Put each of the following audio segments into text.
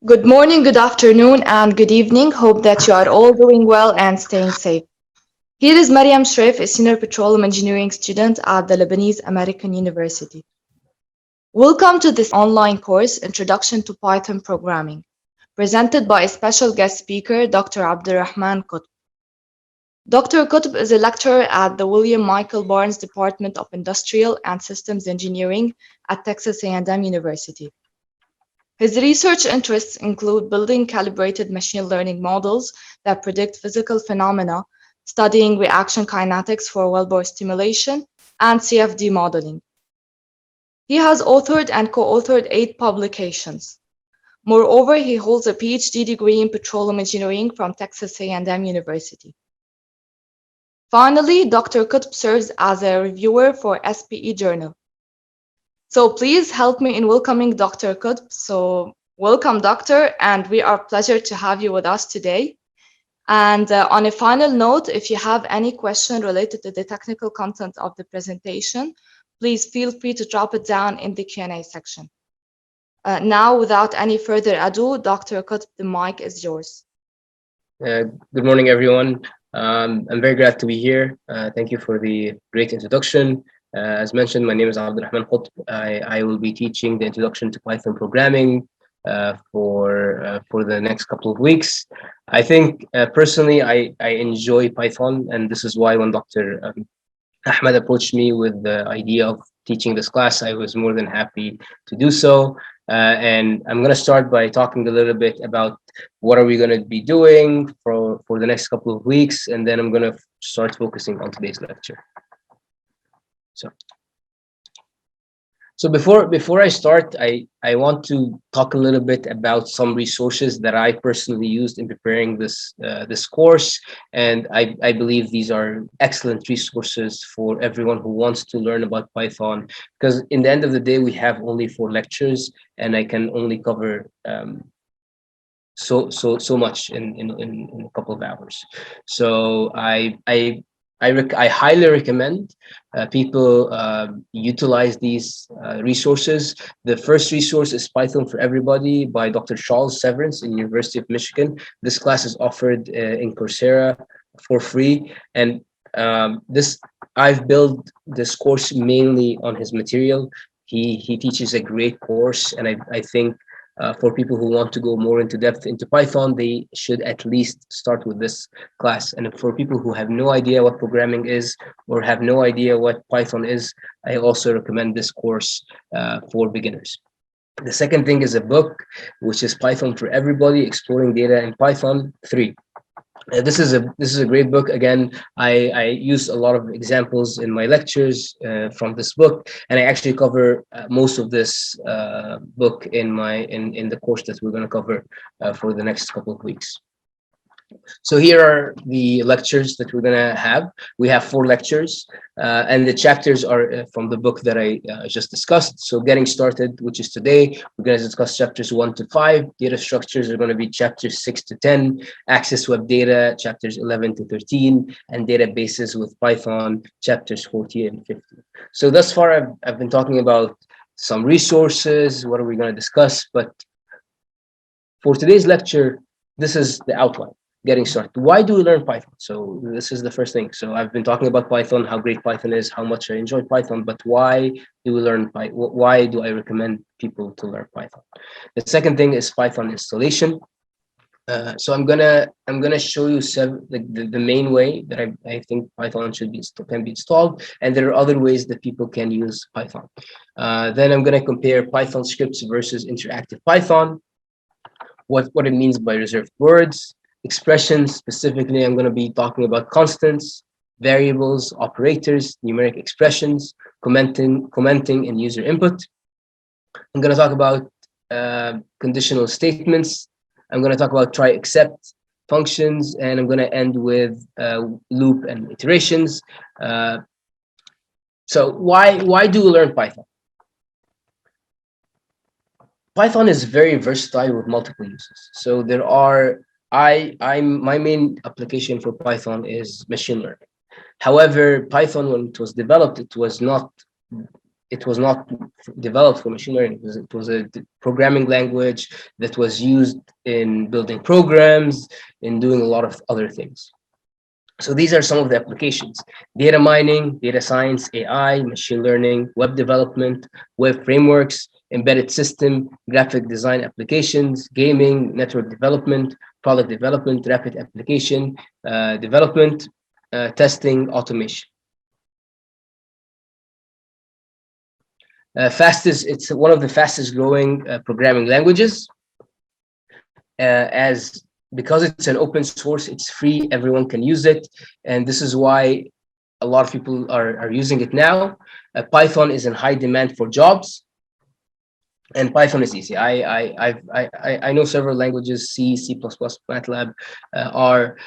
Good morning, good afternoon, and good evening. Hope that you are all doing well and staying safe. Here is Mariam Shref, a senior petroleum engineering student at the Lebanese American University. Welcome to this online course, Introduction to Python Programming, presented by a special guest speaker, Dr. Abdelrahman Kotb. Dr. Kotb is a lecturer at the William Michael Barnes Department of Industrial and Systems Engineering at Texas A&M University. His research interests include building calibrated machine learning models that predict physical phenomena, studying reaction kinetics for wellbore stimulation, and CFD modeling. He has authored and co-authored 8 publications. Moreover, he holds a PhD degree in petroleum engineering from Texas A&M University. Finally, Dr. Kutb serves as a reviewer for SPE Journal. So please help me in welcoming Dr. Kutb. So welcome, Doctor, and we are pleasure to have you with us today. And on a final note, if you have any question related to the technical content of the presentation, please feel free to drop it down in the Q&A section. Now, without any further ado, Dr. Kutb, the mic is yours. Good morning, everyone. I'm very glad to be here. Thank you for the great introduction. As mentioned, my name is Abdelrahman. I will be teaching the introduction to Python programming for the next couple of weeks. I think personally, I enjoy Python, and this is why when Dr. Ahmed approached me with the idea of teaching this class, I was more than happy to do so. And I'm going to start by talking a little bit about what are we going to be doing for the next couple of weeks, and then I'm going to start focusing on today's lecture. So before I start, I want to talk a little bit about some resources that I personally used in preparing this course, and I believe these are excellent resources for everyone who wants to learn about Python. Because in the end of the day, we have only 4 lectures, and I can only cover so much in a couple of hours. So I highly recommend people utilize these resources. The first resource is Python for Everybody by Dr. Charles Severance in University of Michigan. This class is offered in Coursera for free, and I've built this course mainly on his material. He teaches a great course, and I think for people who want to go more into depth into Python, they should at least start with this class. And for people who have no idea what programming is or have no idea what Python is, I also recommend this course for beginners. The second thing is a book, which is Python for Everybody, Exploring Data in Python 3. This is a great book. Again, I use a lot of examples in my lectures from this book, and I actually cover most of this book in the course that we're going to cover for the next couple of weeks. So here are the lectures that we're going to have. We have 4 lectures, and the chapters are from the book that I just discussed. So getting started, which is today, we're going to discuss chapters 1 to 5. Data structures are going to be chapters 6 to 10. Access web data, chapters 11 to 13. And databases with Python, chapters 14 and 15. So thus far, I've been talking about some resources. What are we going to discuss? But for today's lecture, this is the outline. Getting started. Why do we learn Python? So this is the first thing. So I've been talking about Python, how great Python is, how much I enjoy Python, but why do we learn Python? Why do I recommend people to learn Python? The second thing is Python installation. So I'm gonna show you the main way that I think Python can be installed, and there are other ways that people can use Python. Then I'm gonna compare Python scripts versus interactive Python. What it means by reserved words. Expressions, specifically, I'm going to be talking about constants, variables, operators, numeric expressions, commenting, and user input. I'm going to talk about conditional statements. I'm going to talk about try except functions, and I'm going to end with loop and iterations. So why do we learn Python? Python is very versatile with multiple uses. So there are my main application for Python is machine learning. However, Python, when it was developed, it was not developed for machine learning. It was a programming language that was used in building programs, in doing a lot of other things. So these are some of the applications: data mining, data science, AI, machine learning, web development, web frameworks, embedded system, graphic design applications, gaming, network development, product development, rapid application development, testing, automation. It's one of the fastest growing programming languages. As because it's an open source, it's free, everyone can use it, and this is why a lot of people are using it now. Python is in high demand for jobs, and Python is easy. I know several languages: C, C++, MATLAB, R.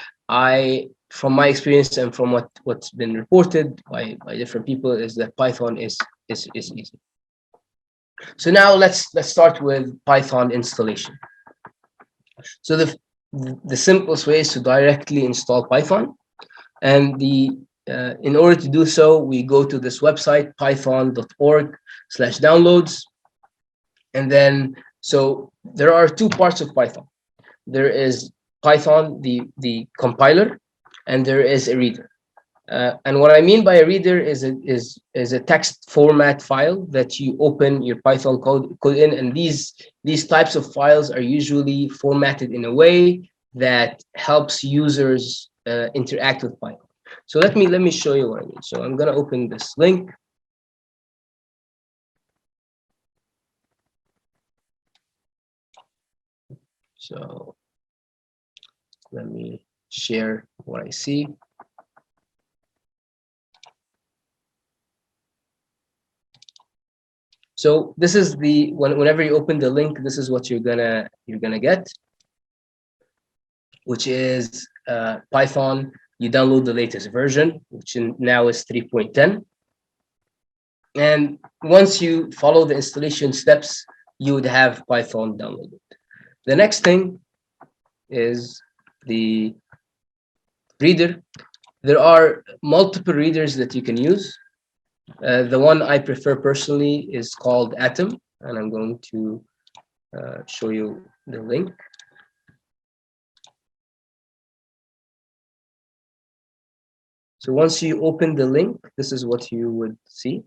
From my experience and from what's been reported by different people, is that Python is easy. So now let's start with Python installation. So the simplest way is to directly install Python, and in order to do so, we go to this website, python.org/downloads, and then so there are two parts of Python. There is Python, the compiler, and there is a reader. And what I mean by a reader is a text format file that you open your Python code in, and these types of files are usually formatted in a way that helps users interact with Python. So let me show you what I mean. So I'm gonna open this link. So let me share what I see. So this is whenever you open the link, this is what you're gonna get, which is Python. You download the latest version, which now is 3.10. And once you follow the installation steps, you would have Python downloaded. The next thing is the reader. There are multiple readers that you can use. The one I prefer personally is called Atom, and I'm going to show you the link. So once you open the link, this is what you would see.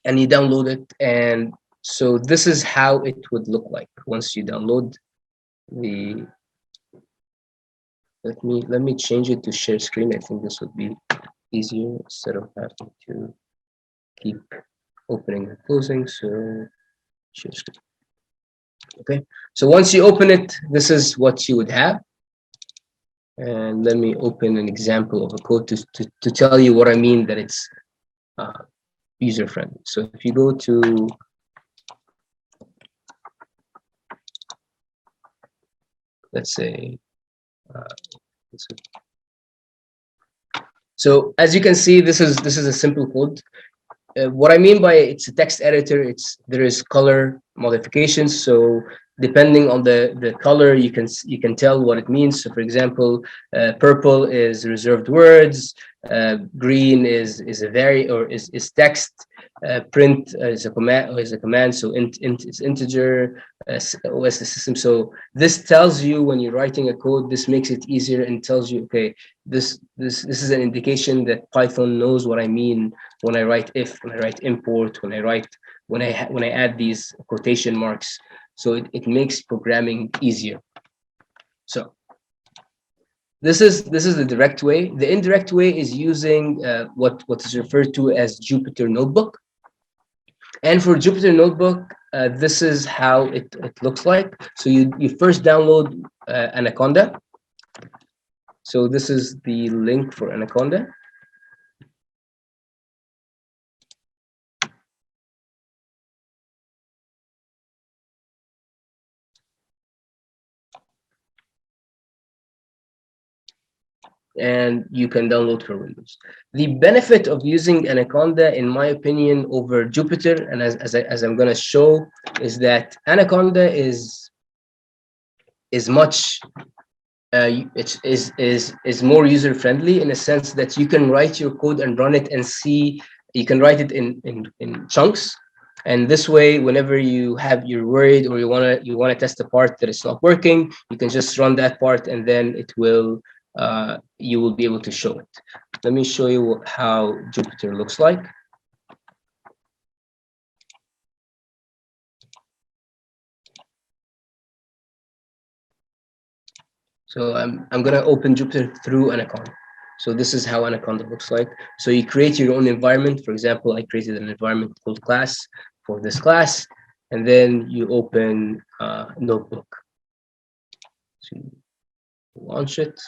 And you download it, and so this is how it would look like once you download the. Let me change it to share screen. I think this would be easier instead of having to keep opening and closing. So share screen. Okay. So once you open it, this is what you would have. And let me open an example of a code to tell you what I mean that it's user friendly. So if you go to let's say so as you can see, this is a simple code. What I mean by it's a text editor, there is color modifications. So depending on the color, you can tell what it means. So for example, purple is reserved words, green is text, print is a command. So int is integer, OS the system. So this tells you when you're writing a code, this makes it easier and tells you, okay, this is an indication that Python knows what I mean when I write if, when I write import, when I add these quotation marks. So it makes programming easier. So this is the direct way. The indirect way is using what is referred to as Jupyter Notebook. And for Jupyter Notebook, this is how it looks like. So you first download Anaconda. So this is the link for Anaconda. And you can download for Windows. The benefit of using Anaconda, in my opinion, over Jupyter, and as I'm going to show, is that Anaconda is much is more user friendly in a sense that you can write your code and run it and see You can write it in chunks, and this way, whenever you're worried or you wanna test a part that is not working, you can just run that part, and then it will you will be able to show it. Let me show you how Jupyter looks like. So I'm gonna open Jupyter through Anaconda. So this is how Anaconda looks like. So you create your own environment. For example, I created an environment called class for this class, and then you open Notebook. So you launch it.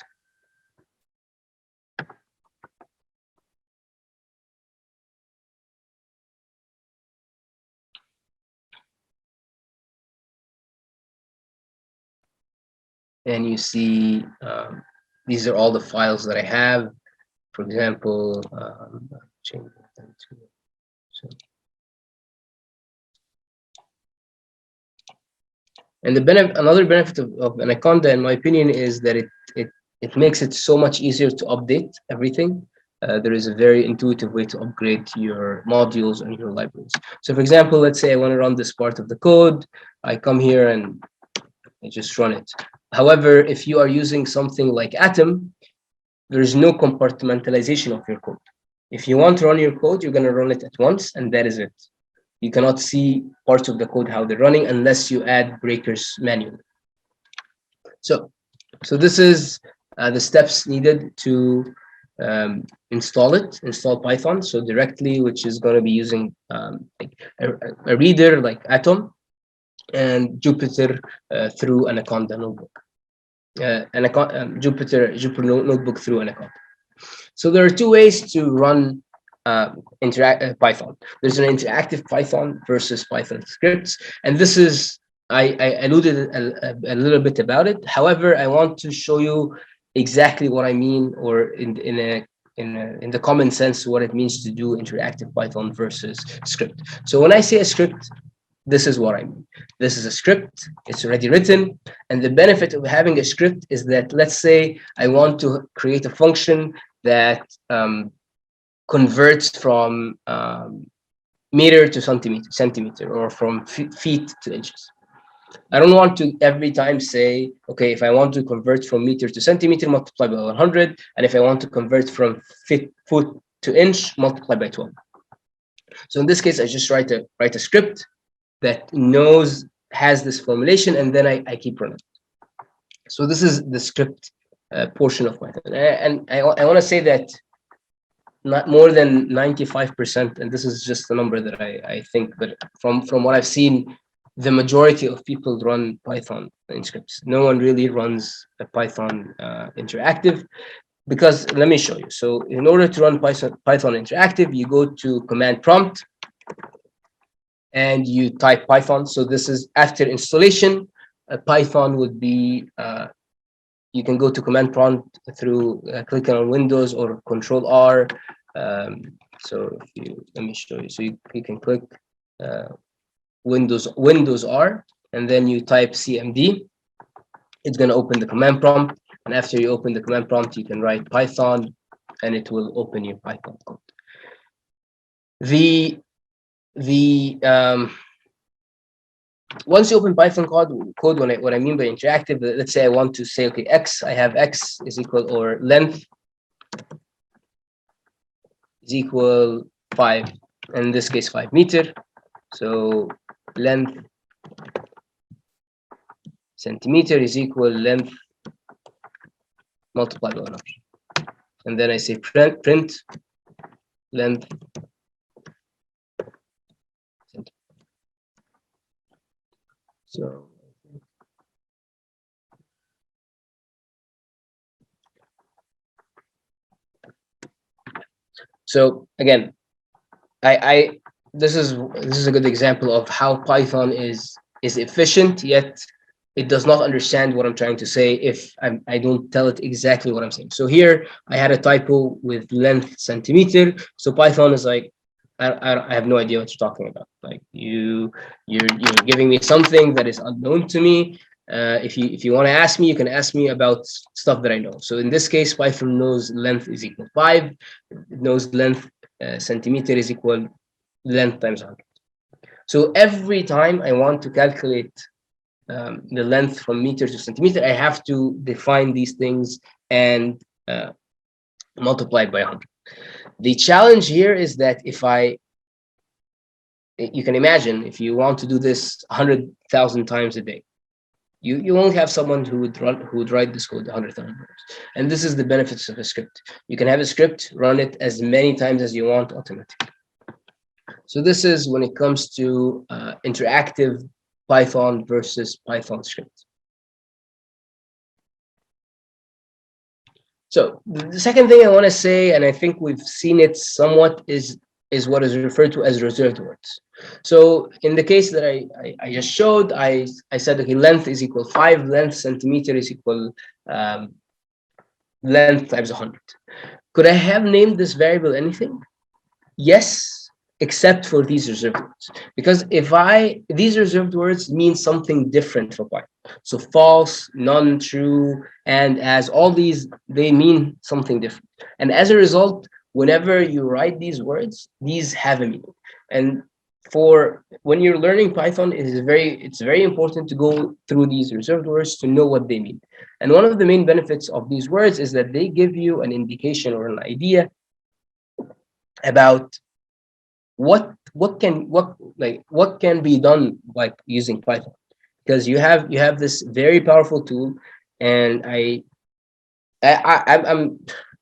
And you see these are all the files that I have. For example, change them to, so. And another benefit of Anaconda, in my opinion, is that it makes it so much easier to update everything. There is a very intuitive way to upgrade your modules and your libraries. So for example, let's say I want to run this part of the code. I come here and I just run it. However, if you are using something like Atom, there is no compartmentalization of your code. If you want to run your code, you're going to run it at once, and that is it. You cannot see parts of the code, how they're running, unless you add breakers manually. So this is the steps needed to install Python. So directly, which is going to be using like a reader like Atom, and Jupyter through Anaconda Notebook. Jupyter Notebook through Anaconda. So there are two ways to run Python. There's an interactive Python versus Python scripts, and this is I alluded a little bit about it. However, I want to show you exactly what I mean, or in the common sense, what it means to do interactive Python versus script. So when I say a script, this is what I mean. This is a script, it's already written, and the benefit of having a script is that, let's say I want to create a function that converts from meter to centimeter, or from feet to inches. I don't want to every time say, okay, if I want to convert from meter to centimeter, multiply by 100, and if I want to convert from foot to inch, multiply by 12. So in this case, I just write a script that has this formulation, and then I keep running. So this is the script portion of Python, and I want to say that not more than 95%, and this is just the number that I think, but from what I've seen, the majority of people run Python in scripts. No one really runs a Python interactive, because let me show you. So in order to run Python interactive, you go to command prompt and you type Python. So this is after installation. Python would be, you can go to command prompt through clicking on Windows or Control R. So let me show you. So you can click Windows R, and then you type CMD. It's going to open the command prompt, and after you open the command prompt, you can write Python, and it will open your Python code. Once you open Python code, what I mean by interactive, let's say I want to say, okay, I have x is equal, or length is equal 5, and in this case 5 meter. So length centimeter is equal length multiplied by 100, and then I say print length. So again, this is a good example of how Python is efficient, yet it does not understand what I'm trying to say if I don't tell it exactly what I'm saying. So here I had a typo with length centimeter. So Python is like, I have no idea what you're talking about. Like you're giving me something that is unknown to me. If you want to ask me, you can ask me about stuff that I know. So in this case, Python knows length is equal 5. It knows length centimeter is equal length times 100. So every time I want to calculate the length from meter to centimeter, I have to define these things and multiply it by 100. The challenge here is that you can imagine if you want to do this 100,000 times a day, you won't have someone who would write this code 100,000 times. And this is the benefits of a script. You can have a script, run it as many times as you want automatically. So this is when it comes to interactive Python versus Python script. So the second thing I want to say, and I think we've seen it somewhat, is what is referred to as reserved words. So in the case that I just showed, I said, okay, length is equal 5, length centimeter is equal length times 100. Could I have named this variable anything? Yes, except for these reserved words. Because these reserved words mean something different for Python. So false, none, true, and as, all these, they mean something different. And as a result, whenever you write these words, these have a meaning. And for when you're learning Python, it's very important to go through these reserved words to know what they mean. And one of the main benefits of these words is that they give you an indication or an idea about what can be done by using Python, because you have this very powerful tool. And I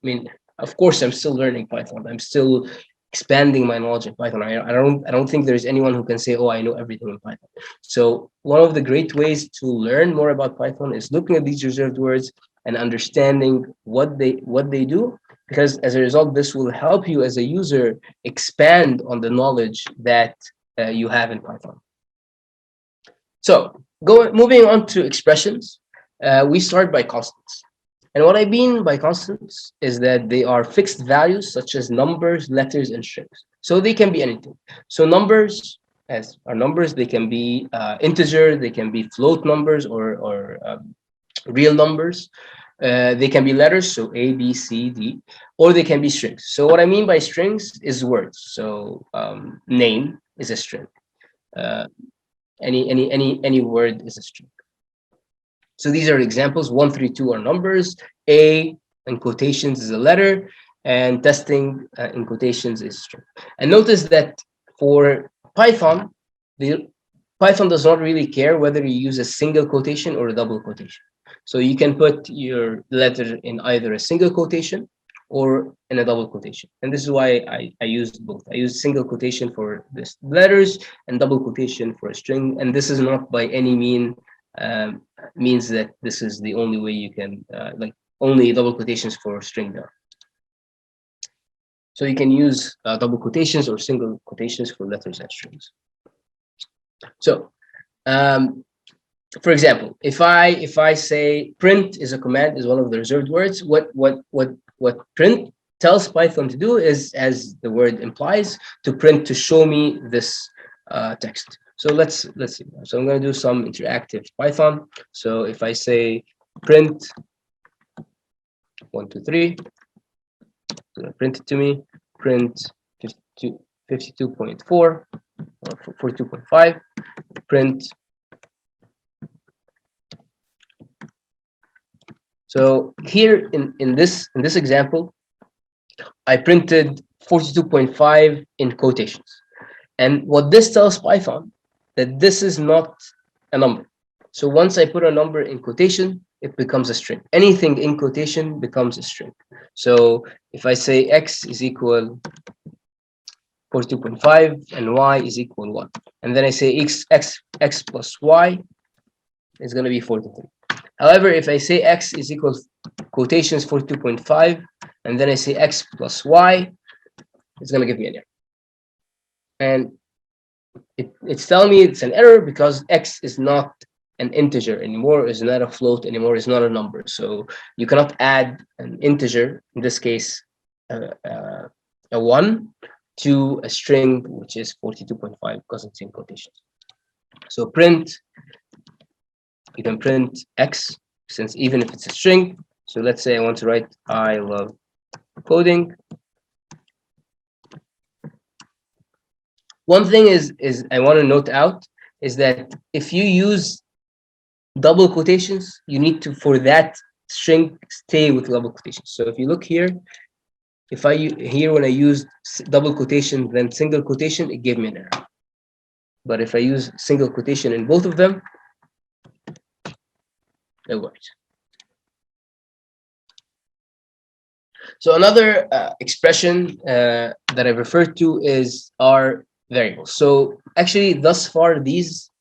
mean, of course, I'm still learning Python. I'm still expanding my knowledge in Python. I don't think there's anyone who can say, oh, I know everything in Python. So one of the great ways to learn more about Python is looking at these reserved words and understanding what they do, because as a result, this will help you as a user expand on the knowledge that you have in Python. So moving on to expressions, we start by constants. And what I mean by constants is that they are fixed values such as numbers, letters, and strings. So they can be anything. So numbers, as are numbers, they can be integer, they can be float numbers or real numbers. They can be letters, so A, B, C, D, or they can be strings. So what I mean by strings is words. So name is a string. Any word is a string. So these are examples. 1, 3, 2 are numbers. A in quotations is a letter, and testing in quotations is string. And notice that for Python, Python does not really care whether you use a single quotation or a double quotation. So you can put your letter in either a single quotation or in a double quotation. And this is why I used both. I used single quotation for this letters and double quotation for a string. And this is not by any means that this is the only way you can only double quotations for string there. So you can use double quotations or single quotations for letters and strings. So for example, if I say print is a command, is one of the reserved words, what print tells Python to do is, as the word implies, to print, to show me this text. So let's see. So I'm going to do some interactive Python. So if I say print 1, 2, 3, it's going to print it to me. Print 52.4 or 42.5. Print. So here in this example, I printed 42.5 in quotations. And what this tells Python, that this is not a number. So once I put a number in quotation, it becomes a string. Anything in quotation becomes a string. So if I say x is equal 42.5 and y is equal 1, and then I say x plus y is going to be 43. However, if I say x is equal quotations 42.5, and then I say x plus y, it's going to give me an error. And it's telling me it's an error because x is not an integer anymore, is not a float anymore, is not a number. So you cannot add an integer, in this case, a 1, to a string, which is 42.5 because it's in quotations. So print, you can print x, since even if it's a string. So let's say I want to write I love coding. One thing is I want to note out is that if you use double quotations, you need to, for that string, stay with double quotations. So if you look here, if I here when I used double quotation then single quotation, it gave me an error. But if I use single quotation in both of them, it works. So another expression that I referred to is our variables. So actually, thus far, these,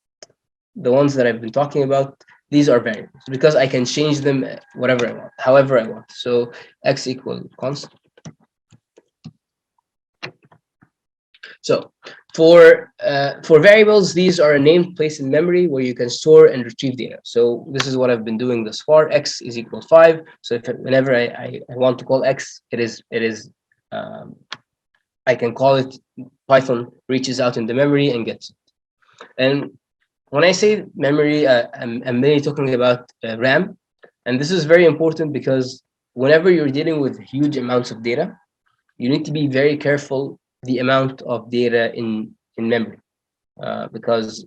the ones that I've been talking about, these are variables because I can change them whatever I want, however I want. So x equal constant. So for variables, these are a named place in memory where you can store and retrieve data. So this is what I've been doing thus far. X is equal 5. So if whenever I want to call x, it is I can call it. Python reaches out in the memory and gets it. And when I say memory, I'm mainly talking about RAM. And this is very important because whenever you're dealing with huge amounts of data, you need to be very careful the amount of data in memory, because,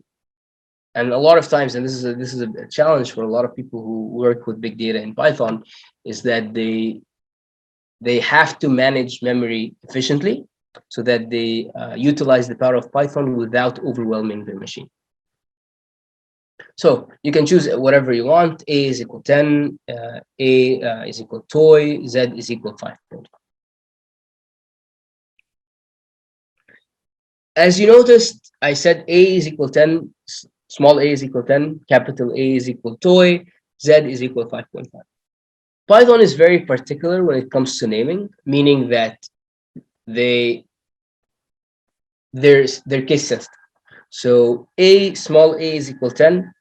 and a lot of times, and this is a challenge for a lot of people who work with big data in Python, is that they have to manage memory efficiently so that they utilize the power of Python without overwhelming their machine. So you can choose whatever you want. A is equal 10, A is equal toy, Z is equal 5. As you noticed, I said A is equal 10, small a is equal 10, capital A is equal toy, Z is equal 5.5. Python is very particular when it comes to naming, meaning that they're case sensitive. So small a is equal 10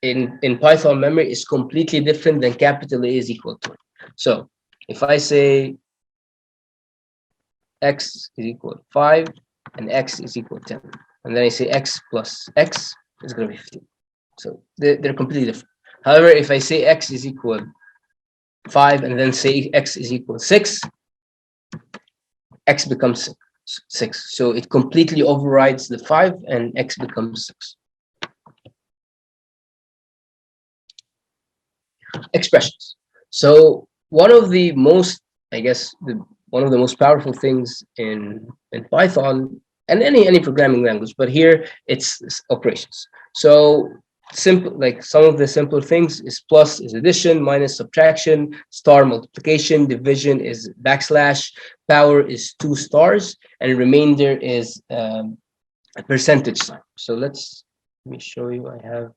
in Python memory is completely different than capital A is equal to. So if I say x is equal to 5 and x is equal to 10, and then I say x plus x is going to be 15. So they're completely different. However, if I say x is equal 5 and then say x is equal 6, x becomes 6. So it completely overrides the 5 and x becomes 6. Expressions. So one of the most, I guess, one of the most powerful things in Python and any programming language, but here it's operations. So simple, like some of the simpler things is plus is addition, minus subtraction, star multiplication, division is backslash, power is 2 stars, and remainder is a percentage sign. So let me show you. I have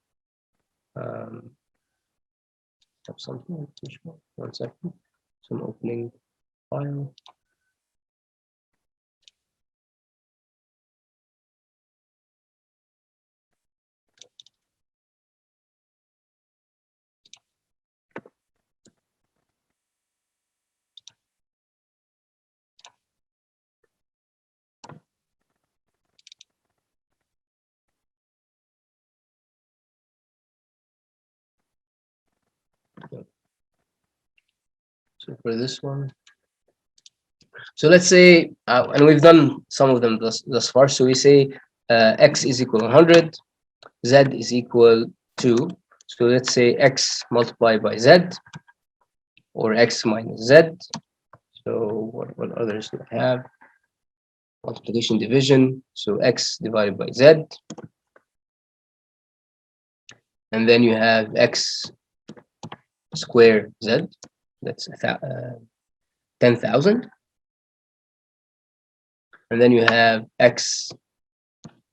something. One second. So I'm opening file. So for this one, so let's say, and we've done some of them thus far. So we say x is equal to 100, z is equal to. So let's say x multiplied by z, or x minus z. So what others do I have? Multiplication, division. So x divided by z, and then you have x square z. That's 10,000. And then you have x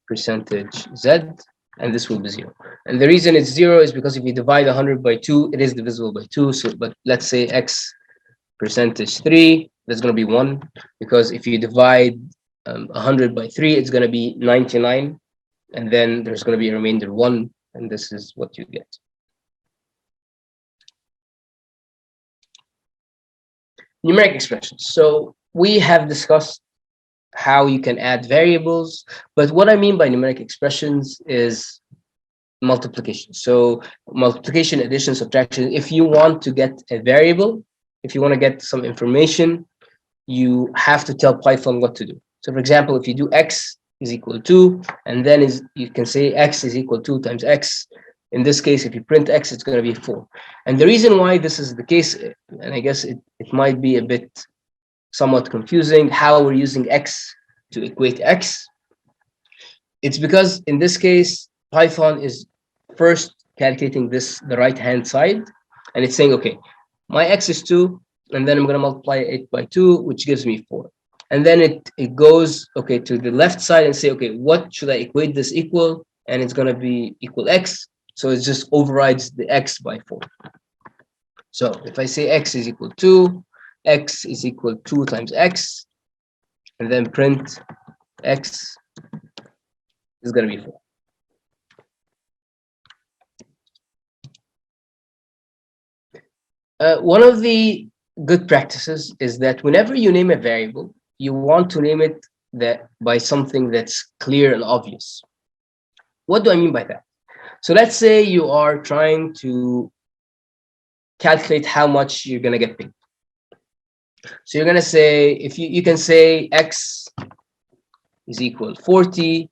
percentage z, and this will be 0. And the reason it's 0 is because if you divide 100 by 2, it is divisible by 2. So, but let's say x percentage 3, that's going to be 1, because if you divide 100 by 3, it's going to be 99, and then there's going to be a remainder 1, and this is what you get. Numeric expressions. So we have discussed how you can add variables, but what I mean by numeric expressions is multiplication. So multiplication, addition, subtraction. If you want to get a variable, if you want to get some information, you have to tell Python what to do. So for example, if you do x is equal to, and then you can say x is equal to times x. In this case, if you print x, it's going to be 4. And the reason why this is the case, and I guess it might be a bit somewhat confusing how we're using x to equate x. It's because in this case, Python is first calculating the right hand side, and it's saying, okay, my x is 2, and then I'm going to multiply it by 2, which gives me 4. And then it goes, okay, to the left side and say, okay, what should I equate this equal? And it's going to be equal x. So it just overrides the x by 4. So if I say x is equal to, x is equal to times x, and then print x is going to be 4. One of the good practices is that whenever you name a variable, you want to name it by something that's clear and obvious. What do I mean by that? So let's say you are trying to calculate how much you're going to get paid. So you're going to say, if you can say x is equal 40,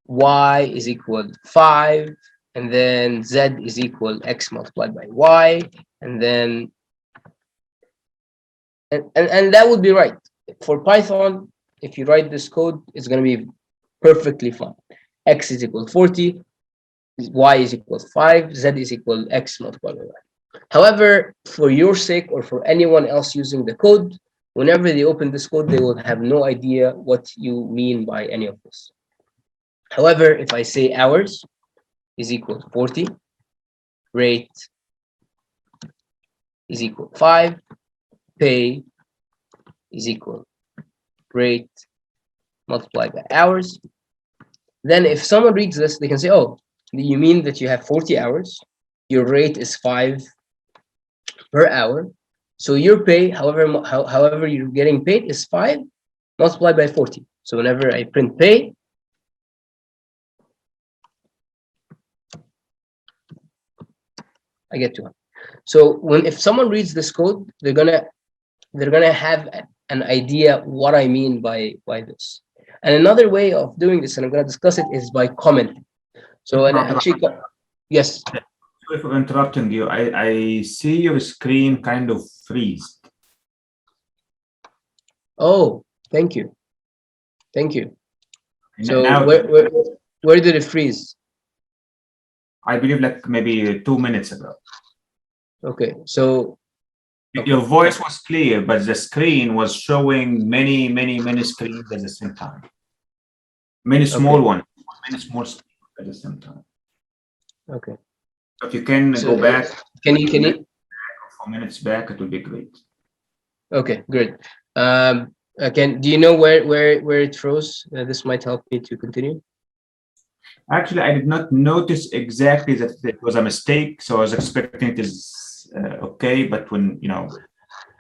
y is equal 5, and then z is equal x multiplied by y, and then and that would be right. For Python, if you write this code, it's going to be perfectly fine. X is equal 40, y is equal 5, z is equal x multiplied by y. However, for your sake or for anyone else using the code, whenever they open this code, they will have no idea what you mean by any of this. However, if I say hours is equal 40, rate is equal 5, pay is equal rate multiplied by hours, then if someone reads this, they can say, oh, you mean that you have 40 hours, your rate is 5 per hour, so your pay, however you're getting paid, is 5 multiplied by 40. So whenever I print pay, I get 200. So if someone reads this code, they're gonna have an idea what I mean by this. And another way of doing this, and I'm gonna discuss it, is by commenting. So and actually, yes. Sorry for interrupting you. I see your screen kind of freeze. Oh, thank you. Thank you. So now, where did it freeze? I believe like maybe 2 minutes ago. Okay, so your voice was clear, but the screen was showing many screens at the same time. Many small ones, many small screens at the same time. Okay. So if you can go back, can you 4 minutes back, it would be great. Okay, great. Do you know where it froze? This might help me to continue. Actually, I did not notice exactly that it was a mistake, so I was expecting it is okay. But when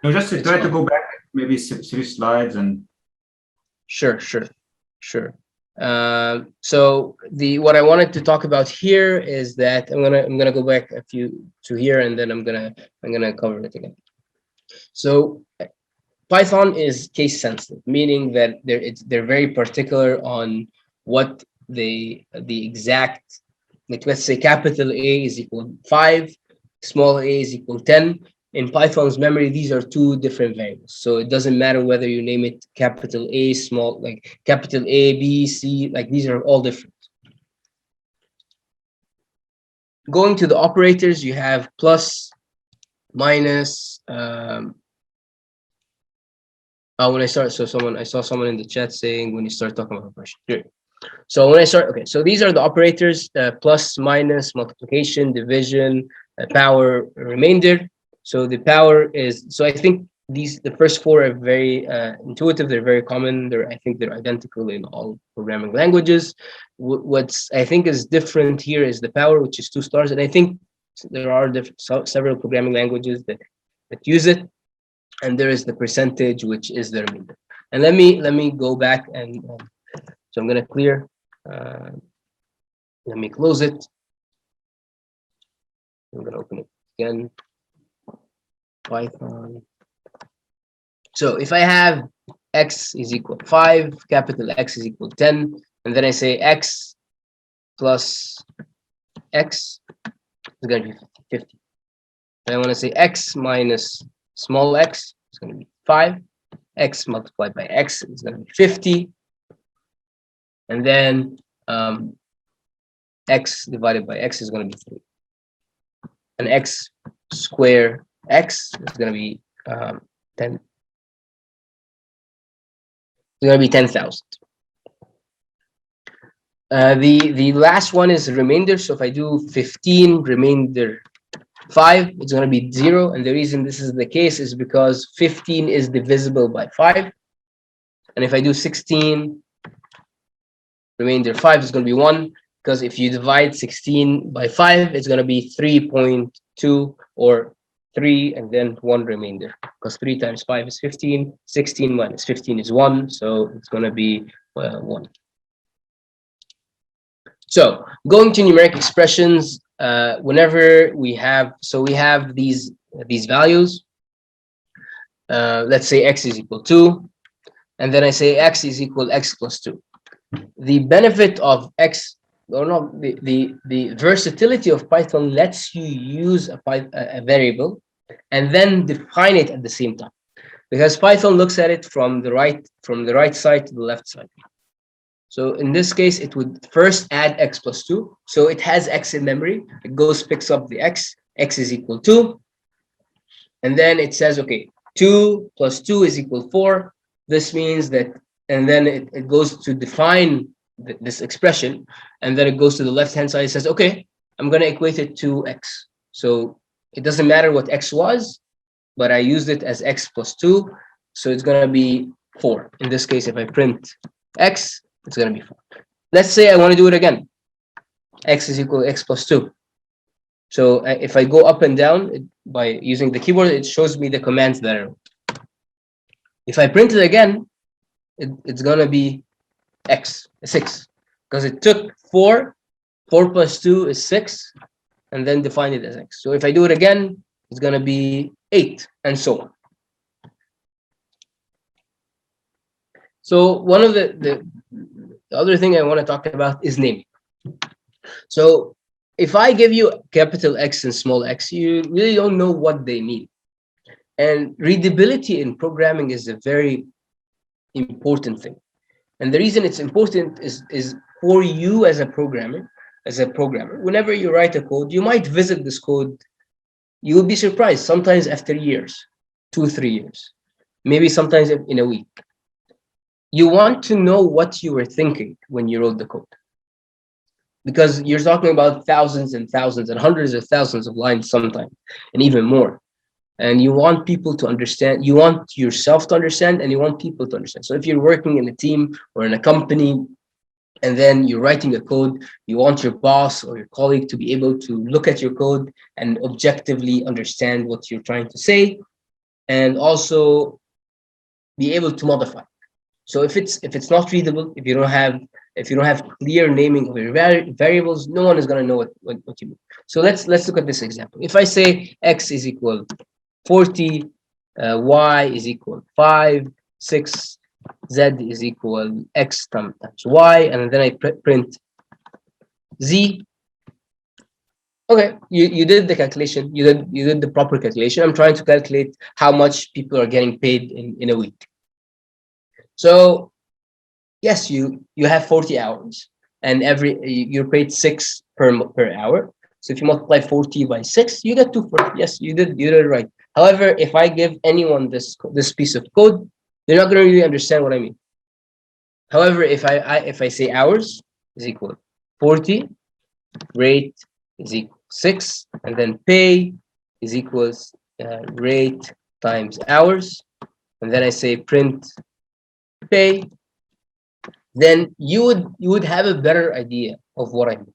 just try to go back maybe 3 slides and. Sure. So what I wanted to talk about here is that I'm gonna go back a few to here, and then I'm gonna cover it again. So Python is case sensitive, meaning that they're very particular on what the exact, like let's say capital A is equal 5, small a is equal 10. In Python's memory, these are 2 different variables. So it doesn't matter whether you name it capital A, small, like capital A, B, C, like these are all different. Going to the operators, you have plus, minus. When I start, I saw someone in the chat saying when you start talking about operations. Good. So when I start, okay, so these are the operators: plus, minus, multiplication, division, power, remainder. So the power is, so I think the first 4 are very intuitive. They're very common. I think they're identical in all programming languages. What's I think is different here is the power, which is 2 stars, and I think there are several programming languages that use it. And there is the percentage, which is the remainder. And let me go back and so I'm gonna clear. Let me close it. I'm gonna open it again. Python. So if I have x is equal 5, capital X is equal 10, and then I say x plus x is going to be 50. And I want to say x minus small x is going to be 5. X multiplied by x is going to be 50. And then x divided by x is going to be 3. And x square x is going to be 10. It's going to be 10,000. The last one is remainder. So if I do 15 remainder 5, it's going to be 0. And the reason this is the case is because 15 is divisible by 5. And if I do 16 remainder 5, it's going to be 1. Because if you divide 16 by 5, it's going to be 3.2 or 3 and then 1 remainder. Because 3 times 5 is 15. 16 minus 15 is 1. So it's going to be 1. So going to numeric expressions, whenever we have these values. Let's say x is equal 2, and then I say x is equal x plus 2. The benefit of x, or no, the versatility of Python lets you use a variable and then define it at the same time, because Python looks at it from the right side to the left side. So in this case, it would first add x plus 2. So it has x in memory. It goes, picks up the x is equal 2. And then it says, okay, 2 plus 2 is equal 4. This means that, and then it goes to define this expression. And then it goes to the left-hand side. It says, okay, I'm going to equate it to x. So it doesn't matter what x was, but I used it as x plus 2. So it's going to be 4. In this case, if I print x, it's going to be 4. Let's say I want to do it again. X is equal to x plus 2. So if I go up and down by using the keyboard, it shows me the commands that I wrote. If I print it again, it's going to be x, 6. Because it took 4. 4 plus 2 is 6. And then defined it as x. So if I do it again, it's going to be 8, and so on. So one of the other thing I want to talk about is naming. So if I give you capital X and small x, you really don't know what they mean. And readability in programming is a very important thing. And the reason it's important is for you as a programmer. Whenever you write a code, you might visit this code. You will be surprised sometimes after years, 2-3 years, maybe sometimes in a week. You want to know what you were thinking when you wrote the code, because you're talking about thousands and thousands and hundreds of thousands of lines sometimes, and even more. And you want people to understand, you want yourself to understand, and you want people to understand. So if you're working in a team or in a company, and then you're writing a code, you want your boss or your colleague to be able to look at your code and objectively understand what you're trying to say, and also be able to modify. So if it's not readable, if you don't have clear naming of your variables, no one is going to know what you mean. So let's look at this example. If I say x is equal 40, y is equal 5, 6, z is equal x times y, and then I print z. Okay, you did the calculation. You did the proper calculation. I'm trying to calculate how much people are getting paid in a week. So yes, you have 40 hours, and you're paid 6 per hour. So if you multiply 40 by 6, you get 240. Yes, you did it right. However, if I give anyone this piece of code, they're not going to really understand what I mean. However, if I say hours is equal 40, rate is equal 6, and then pay is equals rate times hours, and then I say print pay, then you would have a better idea of what I mean.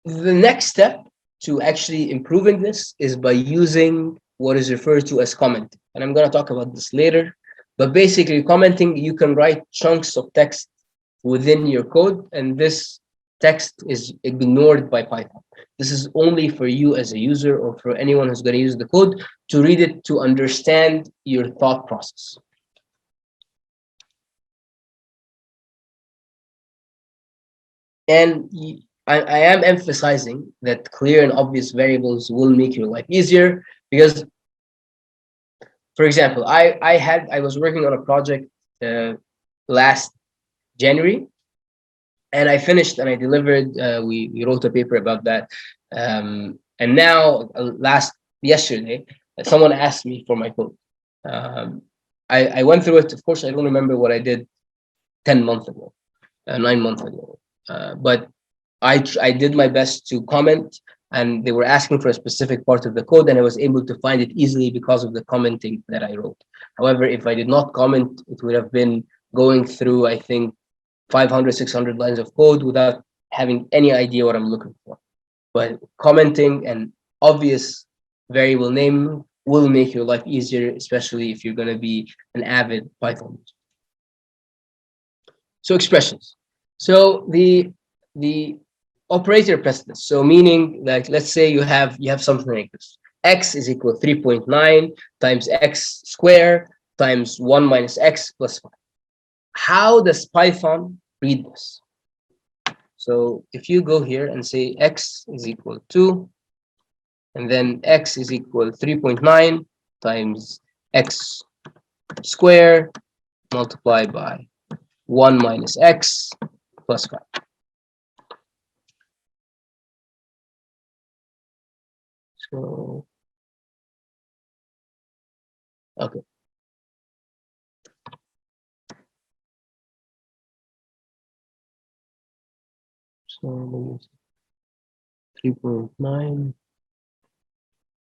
The next step to actually improving this is by using what is referred to as commenting. And I'm going to talk about this later. But basically, commenting, you can write chunks of text within your code, and this text is ignored by Python. This is only for you as a user or for anyone who's going to use the code to read it to understand your thought process. And I am emphasizing that clear and obvious variables will make your life easier because, for example, I was working on a project last January, and I finished and I delivered. We wrote a paper about that, and now yesterday, someone asked me for my code. I went through it. Of course, I don't remember what I did 10 months ago, 9 months ago, but I did my best to comment, and they were asking for a specific part of the code, and I was able to find it easily because of the commenting that I wrote. However, if I did not comment, it would have been going through, I think, 500, 600 lines of code without having any idea what I'm looking for. But commenting and obvious variable name will make your life easier, especially if you're going to be an avid Python user. So expressions. So the operator precedence. So meaning, like, let's say you have something like this: x is equal to 3.9 times x squared times 1 minus x plus 5. How does Python read this? So if you go here and say x is equal to, and then x is equal to 3.9 times x squared multiplied by 1 minus x plus 5. So, okay. So 3.9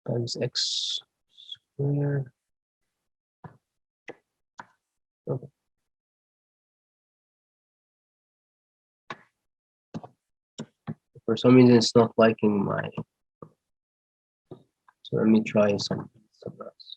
times x squared. Okay. For some reason, it's not liking my. So let me try something else.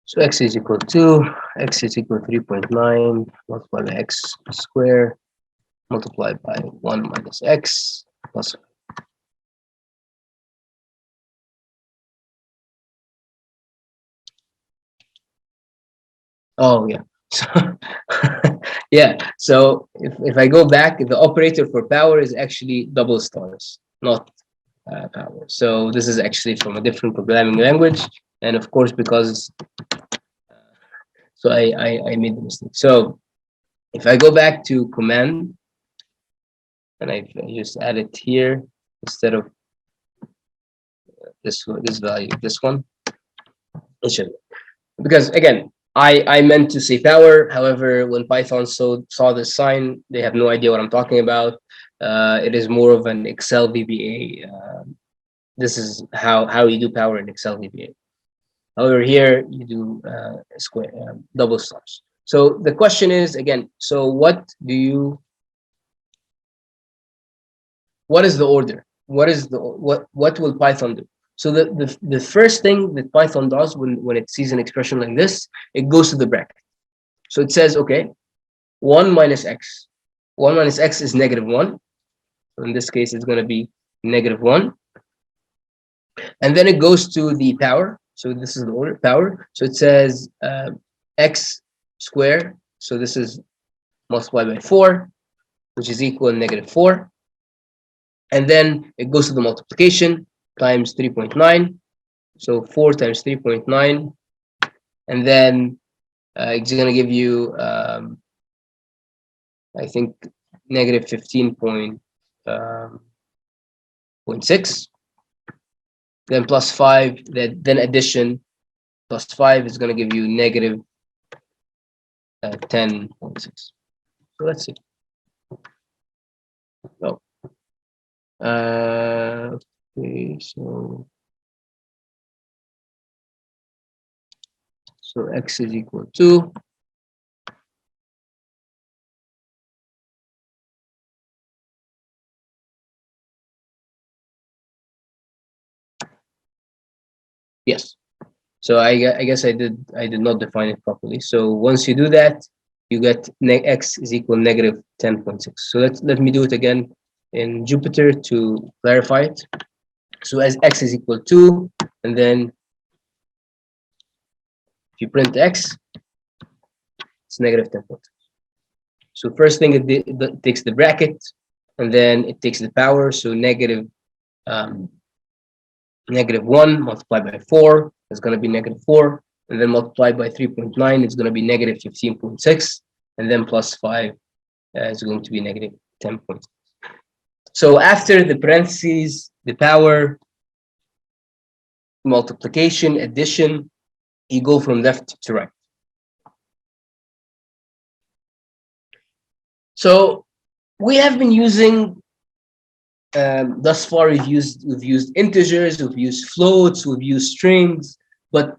So x is equal to 3.9 multiplied by x squared multiplied by 1 minus x plus. Oh yeah. So yeah. So if I go back, the operator for power is actually double stars, not power. So this is actually from a different programming language, and of course because so I made the mistake. So if I go back to command and I just add it here instead of this value, this one, it should, because again, I meant to say power. However, when Python saw this sign, they have no idea what I'm talking about. It is more of an Excel VBA. This is how you do power in Excel VBA. However, here you do square double stars. So the question is again. So what is the order? What will Python do? So the first thing that Python does when it sees an expression like this, it goes to the bracket. So it says, okay, 1 minus x. 1 minus x is -1. So in this case, it's going to be -1. And then it goes to the power. So this is the order, power. So it says x squared. So this is multiplied by 4, which is equal to -4. And then it goes to the multiplication times 3.9. So 4 times 3.9. And then it's going to give you, I think, -15.6. Then plus 5, then addition plus 5 is going to give you -10.6. So let's see. Oh. Okay, so x is equal to Yes. So I guess I did not define it properly. So once you do that, you get x is equal negative 10.6. So let me do it again in Jupyter to clarify it. So as x is equal to, and then if you print x, it's negative 10.6. So first thing it takes the bracket, and then it takes the power. So negative 1 multiplied by 4 is going to be negative 4, and then multiplied by 3.9 is going to be negative 15.6, and then plus 5 is going to be negative 10.6. So after the parentheses, the power, multiplication, addition, you go from left to right. So we have been using thus far we've used integers, we've used floats, we've used strings, but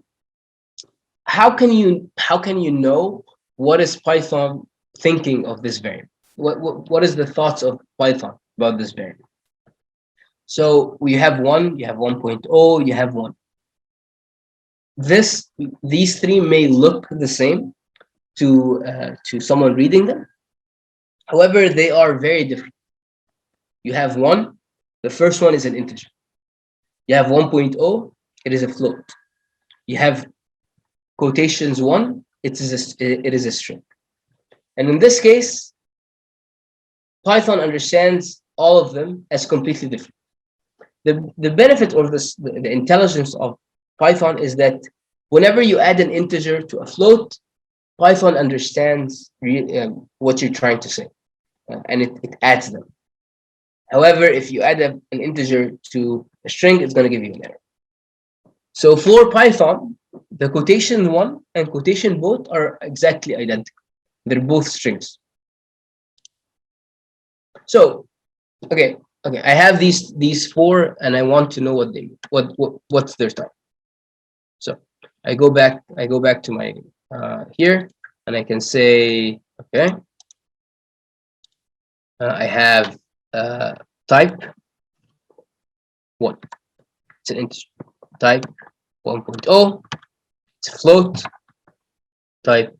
how can you know what is Python thinking of this variable? What is the thoughts of Python about this variable? So you have 1, you have 1.0, you have 1. These three may look the same to someone reading them. However, they are very different. You have 1, the first one is an integer. You have 1.0, it is a float. You have quotations 1, it is a string. And in this case, Python understands all of them as completely different. The benefit or the intelligence of Python is that whenever you add an integer to a float, Python understands what you're trying to say, and it adds them. However, if you add an integer to a string, it's going to give you an error. So for Python, the quotation 1 and quotation both are exactly identical. They're both strings. So, okay, I have these 4, and I want to know what's their type. So I go back to my here, and I can say, okay, I have type 1. It's an integer. Type 1.0. It's a float. Type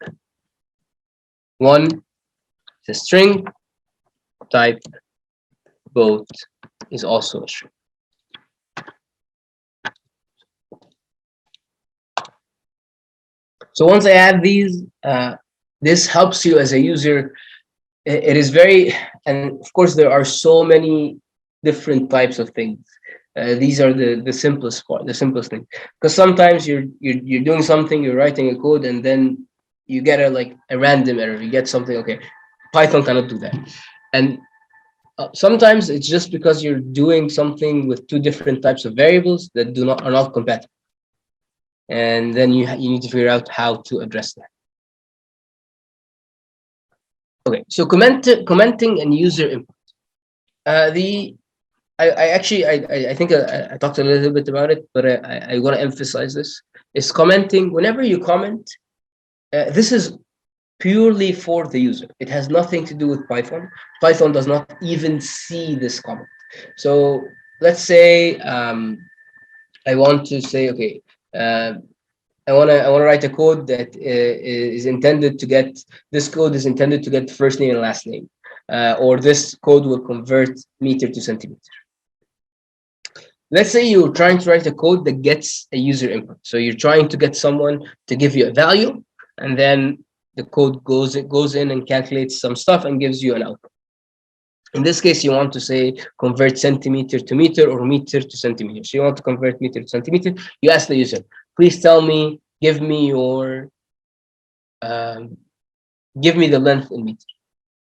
1. It's a string. Type both is also a string. So once I add these, this helps you as a user. It is very, and of course there are so many different types of things. These are the simplest part, the simplest thing. Because sometimes you're doing something, you're writing a code, and then you get a random error. You get something. Okay, Python cannot do that, and sometimes it's just because you're doing something with 2 different types of variables that are not compatible, and then you need to figure out how to address that. Okay, so commenting and user input. I think I talked a little bit about it, but I want to emphasize this. Is commenting. Whenever you comment, this is purely for the user. It has nothing to do with Python. Python does not even see this comment. So let's say I want to say, okay, I want to write a code that is intended to get, this code is intended to get first name and last name, or this code will convert meter to centimeter. Let's say you're trying to write a code that gets a user input. So you're trying to get someone to give you a value, and then the code goes in and calculates some stuff and gives you an output. In this case, you want to say convert centimeter to meter or meter to centimeter. So you want to convert meter to centimeter. You ask the user, please tell me, give me the length in meter.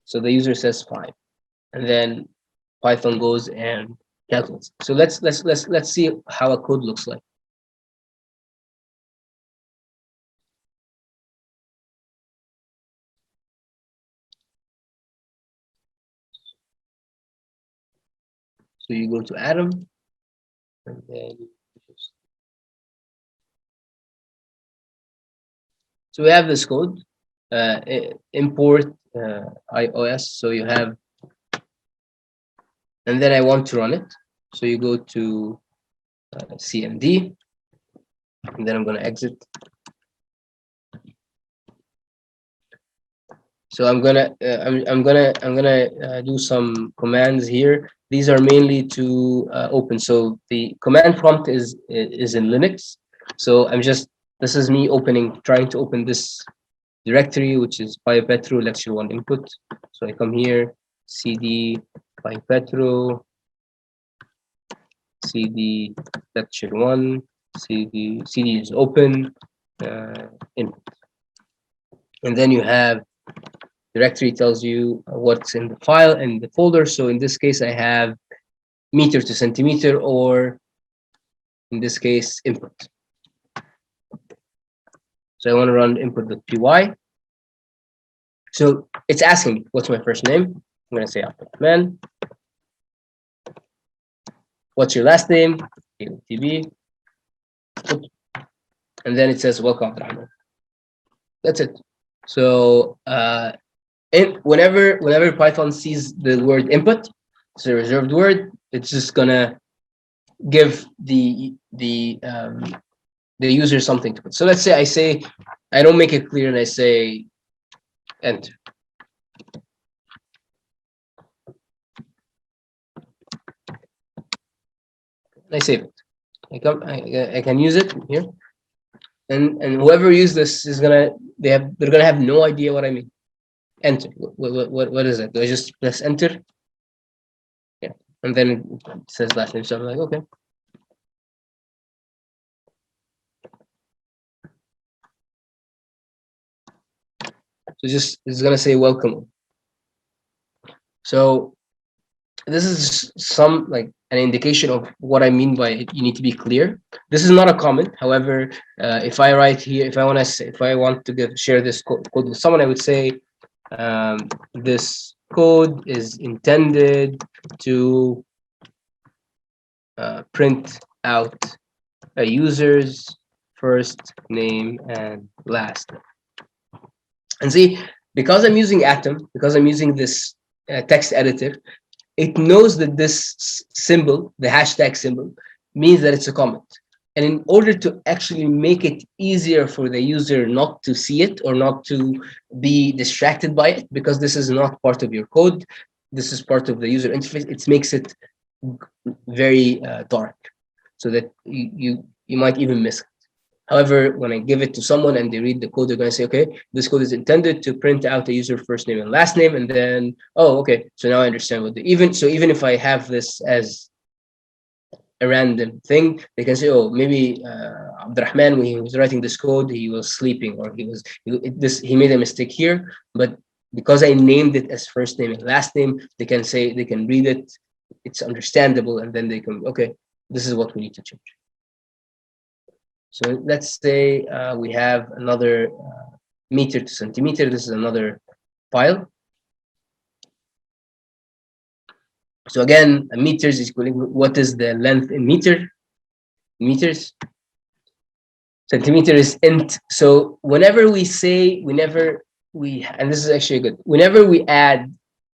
So the user says 5, and then Python goes and calculates. So let's see how a code looks like. So you go to Atom, and then so we have this code, import iOS. So you have, and then I want to run it. So you go to CMD, and then I'm going to exit. So I'm gonna do some commands here. These are mainly to open. So the command prompt is in Linux. So this is me trying to open this directory, which is PyPetro lecture 1 input. So I come here, cd PyPetro, cd lecture 1, cd is open, input, and then you have directory tells you what's in the file and the folder. So in this case, I have meter to centimeter, or in this case, input. So I want to run input.py. So it's asking me, what's my first name? I'm going to say Abdelrahman. What's your last name? KOTB. And then it says, welcome, Abdelrahman. That's it. So whenever Python sees the word input, it's a reserved word, it's just gonna give the user something to put. So let's say I don't make it clear and I say enter. I save it. I can use it here, and whoever uses this is they're gonna have no idea what I mean. Enter. What is that? Do I just press enter? Yeah, and then it says last name. So I'm like, okay. So it's gonna say welcome. So this is an indication of what I mean by you need to be clear. This is not a comment. However, if I write here, if I want to share this code with someone, I would say this code is intended to print out a user's first name and last name. And see, because I'm using Atom, because I'm using this text editor, it knows that this symbol, the hashtag symbol, means that it's a comment. And in order to actually make it easier for the user not to see it or not to be distracted by it, because this is not part of your code, this is part of the user interface, it makes it very dark, so that you might even miss it. However, when I give it to someone and they read the code, they're going to say, okay, this code is intended to print out a user first name and last name. And then, oh, okay, so now I understand even if I have this as a random thing, they can say, oh, maybe Abdelrahman, when he was writing this code, he was sleeping, or he made a mistake here. But because I named it as first name and last name, they can read it, it's understandable, and then they can, okay, this is what we need to change. So let's say we have another meter to centimeter. This is another file. So again, a meters is equaling, what is the length in meters? Centimeter is int. So whenever we and this is actually good, whenever we add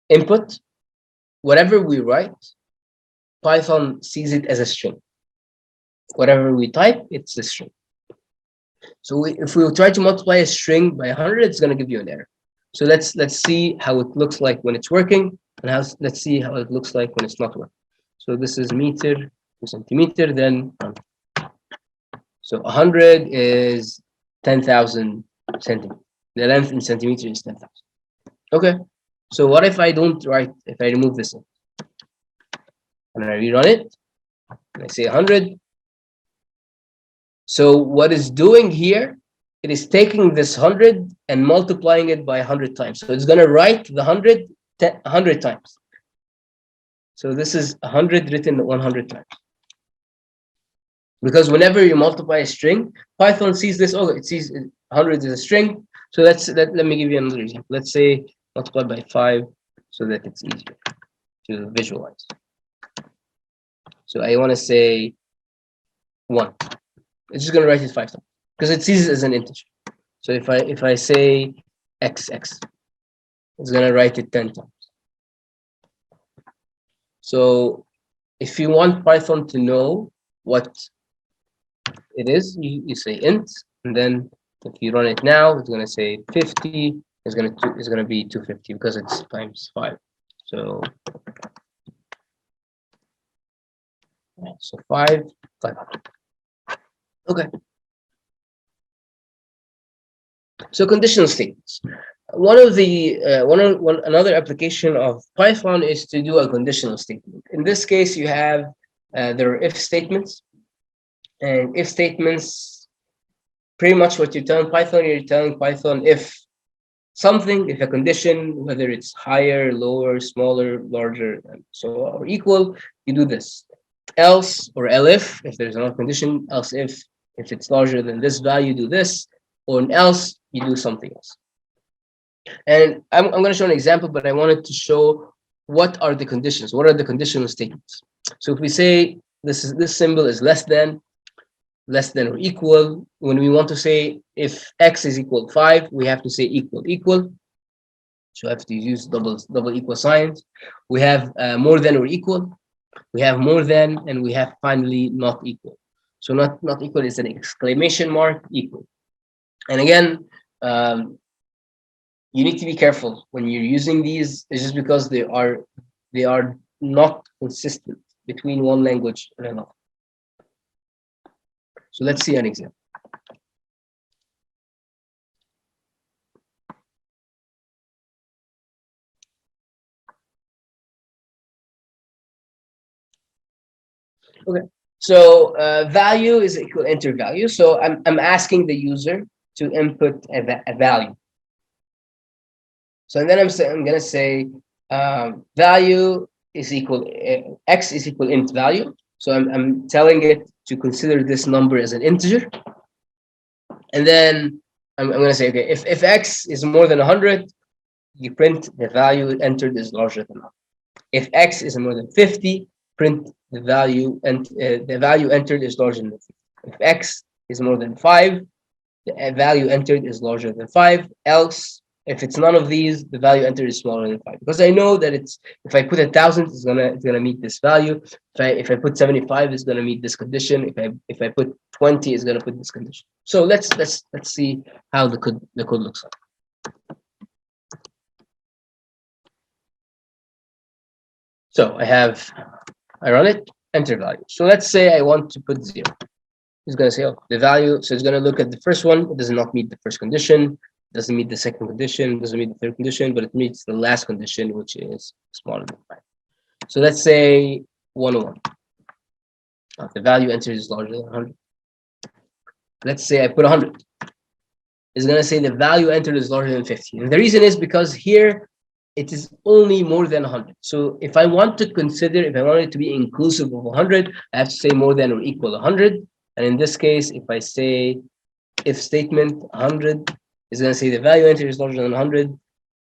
input, whatever we write, Python sees it as a string. Whatever we type, it's a string. So if we try to multiply a string by 100, it's going to give you an error. So let's see how it looks like when it's working, and let's see how it looks like when it's not working. So this is meter to centimeter, then so 100 is 10,000 centimeters. The length in centimeter is 10,000. Okay. So what if I don't write? If I remove this, and I rerun it, and I say 100. So what it's doing here, it is taking this 100 and multiplying it by 100 times. So it's going to write the 100 times. So this is 100 written 100 times. Because whenever you multiply a string, Python sees this. Oh, it sees 100 is a string. So let me give you another example. Let's say multiply by 5 so that it's easier to visualize. So I want to say 1. It's just going to write it 5 times because it sees it as an integer. So if I say x, it's going to write it 10 times. So if you want Python to know what it is, you say int, and then if you run it now, it's going to say 50 is going to be 250 because it's times 5. So 5, 500. Okay. So conditional statements. Another application of Python is to do a conditional statement. In this case, you have there are if statements, and if statements, pretty much what you're telling Python if something, if a condition, whether it's higher, lower, smaller, larger, and so or equal, you do this. Else or elif, if there's another condition, else if it's larger than this value, do this, or an else, you do something else. And I'm going to show an example, but I wanted to show what are the conditions. What are the conditional statements? So if we say this symbol is less than or equal, when we want to say if x is equal 5, we have to say equal. So I have to use double equal signs. We have more than or equal. We have more than, and we have finally not equal. So not equal is an exclamation mark, equal. And again, you need to be careful when you're using these. It's just because they are not consistent between one language and another. So let's see an example. Okay, so value is equal enter value. So I'm asking the user to input a value. So and then I'm going to say value is equal x is equal int value. So I'm telling it to consider this number as an integer. And then I'm going to say, okay, if x is more than 100, you print the value entered is larger than 100. If x is more than 50, print the value and the value entered is larger than 50. If x is more than 5, the value entered is larger than 5. Else, if it's none of these, the value entered is smaller than 5. Because I know that if I put 1,000, it's gonna meet this value. If I put 75, it's gonna meet this condition. If I put 20, it's gonna put this condition. So let's see how the code looks like. So I run it, enter value. So let's say I want to put 0. It's going to say, oh, the value. So it's going to look at the first one. It does not meet the first condition. Doesn't meet the second condition. Doesn't meet the third condition, but it meets the last condition, which is smaller than 5. So let's say 101. The value entered is larger than 100. Let's say I put 100. It's going to say the value entered is larger than 50. And the reason is because here, it is only more than 100. So if I want it to be inclusive of 100, I have to say more than or equal 100. And in this case, if I say if statement 100 is going to say the value entered is larger than 100.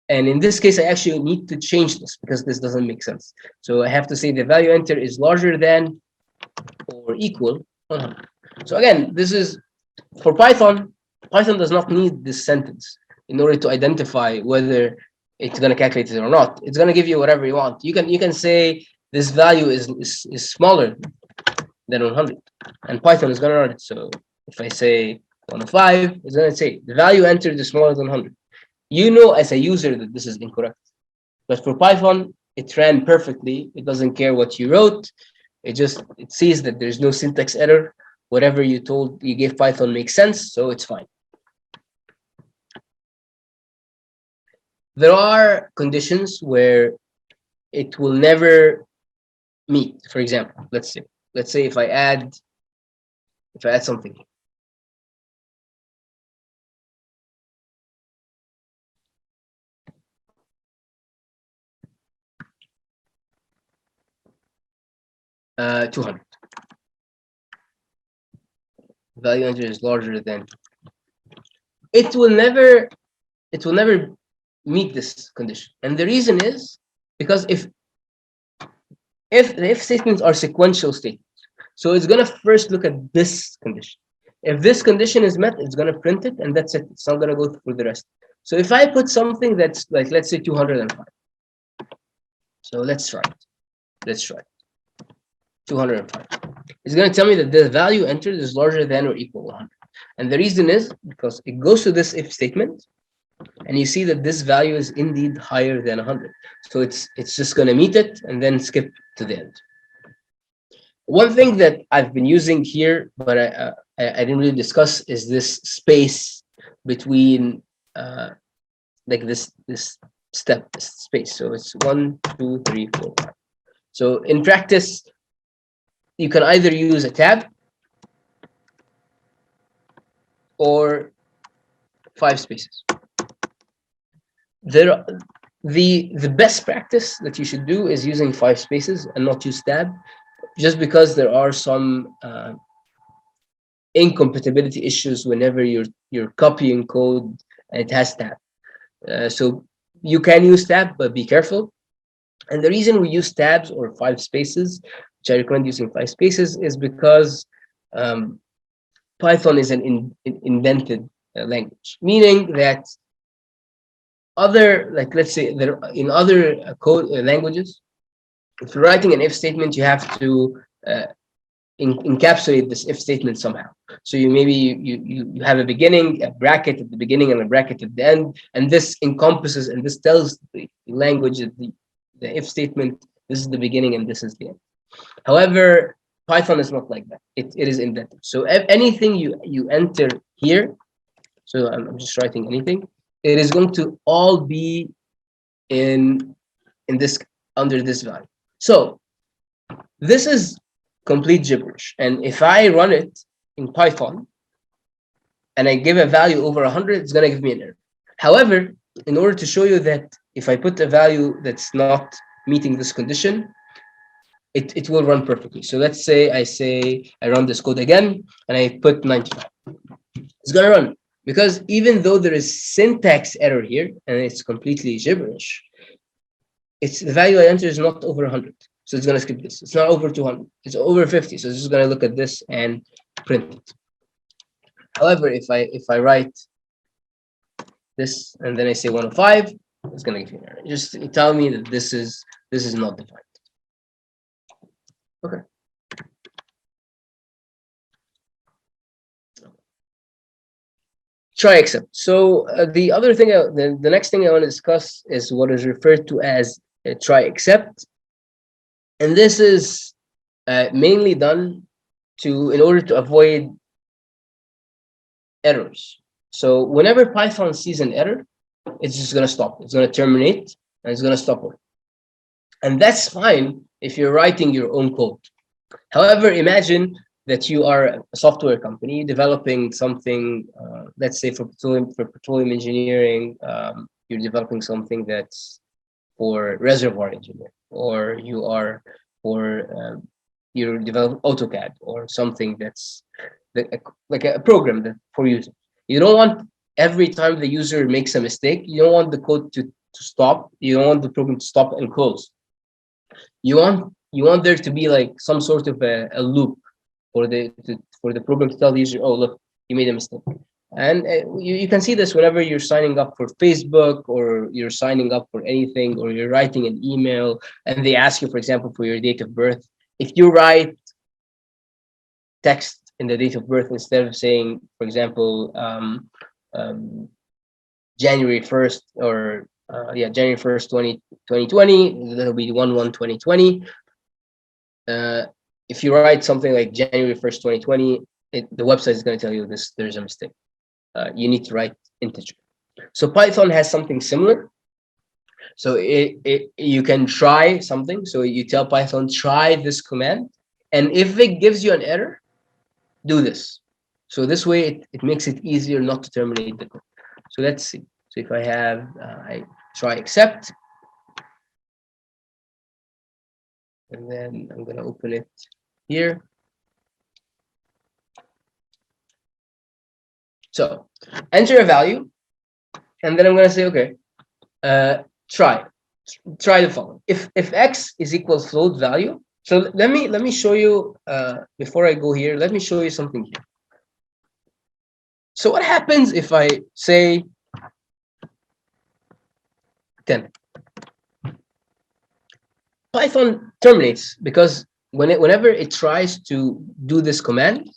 And in this case, I actually need to change this because this doesn't make sense. So I have to say the value entered is larger than or equal 100. So again, this is for Python. Python does not need this sentence in order to identify whether it's going to calculate it or not. It's going to give you whatever you want. You can say this value is smaller than 100, and Python is going to run it. So if I say 105, it's going to say the value entered is smaller than 100. You know as a user that this is incorrect, but for Python, it ran perfectly. It doesn't care what you wrote. It sees that there's no syntax error. Whatever you gave Python makes sense, so it's fine. There are conditions where it will never meet. For example, let's say if I add something. Uh, 200. Value entered is larger than. It will never meet this condition, and the reason is because if the if statements are sequential statements, so it's going to first look at this condition. If this condition is met, it's going to print it, and that's it. It's not going to go through the rest. So if I put something that's like, let's say 205. So let's try it. 205. It's going to tell me that the value entered is larger than or equal 100. And the reason is because it goes to this if statement, and you see that this value is indeed higher than 100. So it's just going to meet it and then skip to the end. One thing that I've been using here, but I didn't really discuss, is this space between like this step space. So it's 1, 2, 3, 4, 5. So in practice, you can either use a tab or 5 spaces. The best practice that you should do is using 5 spaces and not use tab, just because there are some incompatibility issues whenever you're copying code and it has tab. So you can use tab, but be careful. And the reason we use tabs or 5 spaces, which I recommend using 5 spaces, is because Python is an indented language, meaning that other, like let's say there in other code languages, if you're writing an if statement, you have to encapsulate this if statement somehow. So you have a beginning, a bracket at the beginning, and a bracket at the end, and this encompasses and this tells the language that the if statement, this is the beginning and this is the end. However, Python is not like that. It is indented. So anything you enter here, so I'm just writing anything, it is going to all be in this, under this value. So this is complete gibberish. And if I run it in Python and I give a value over 100, it's going to give me an error. However, in order to show you that if I put a value that's not meeting this condition, it will run perfectly. So let's say I run this code again and I put 95. It's going to run, because even though there is syntax error here and it's completely gibberish, it's the value I enter is not over 100. So it's going to skip this. It's not over 200. It's over 50. So it's just going to look at this and print it. However, if I write this and then I say 105, it's going to give me an error. Just tell me that this is not defined. Okay. Try except. So the other thing, the next thing I want to discuss is what is referred to as try except, and this is mainly done in order to avoid errors. So whenever Python sees an error, it's just going to stop. It's going to terminate and it's going to stop working. And that's fine if you're writing your own code. However, imagine that you are a software company developing something, let's say for petroleum engineering, you're developing something that's for reservoir engineering, or you're developing AutoCAD or something that's like a program that for users. You don't want every time the user makes a mistake, you don't want the code to stop. You don't want the program to stop and close. You want there to be like some sort of a loop for the program to tell the user, oh look, you made a mistake. And you can see this whenever you're signing up for Facebook, or you're signing up for anything, or you're writing an email and they ask you, for example, for your date of birth. If you write text in the date of birth instead of saying, for example, January 1st or January 1st, 2020, that'll be 1/1/2020. If you write something like January 1st, 2020, the website is going to tell you there's a mistake. You need to write integer. So Python has something similar. So you can try something. So you tell Python, try this command, and if it gives you an error, do this. So this way it makes it easier not to terminate the code. So let's see. So if I have I try except, and then I'm going to open it here. So enter a value, and then I'm going to say, okay, try the following. If x is equal float value. So let me show you before I go here. Let me show you something here. So what happens if I say 10? Python terminates because whenever it tries to do this command,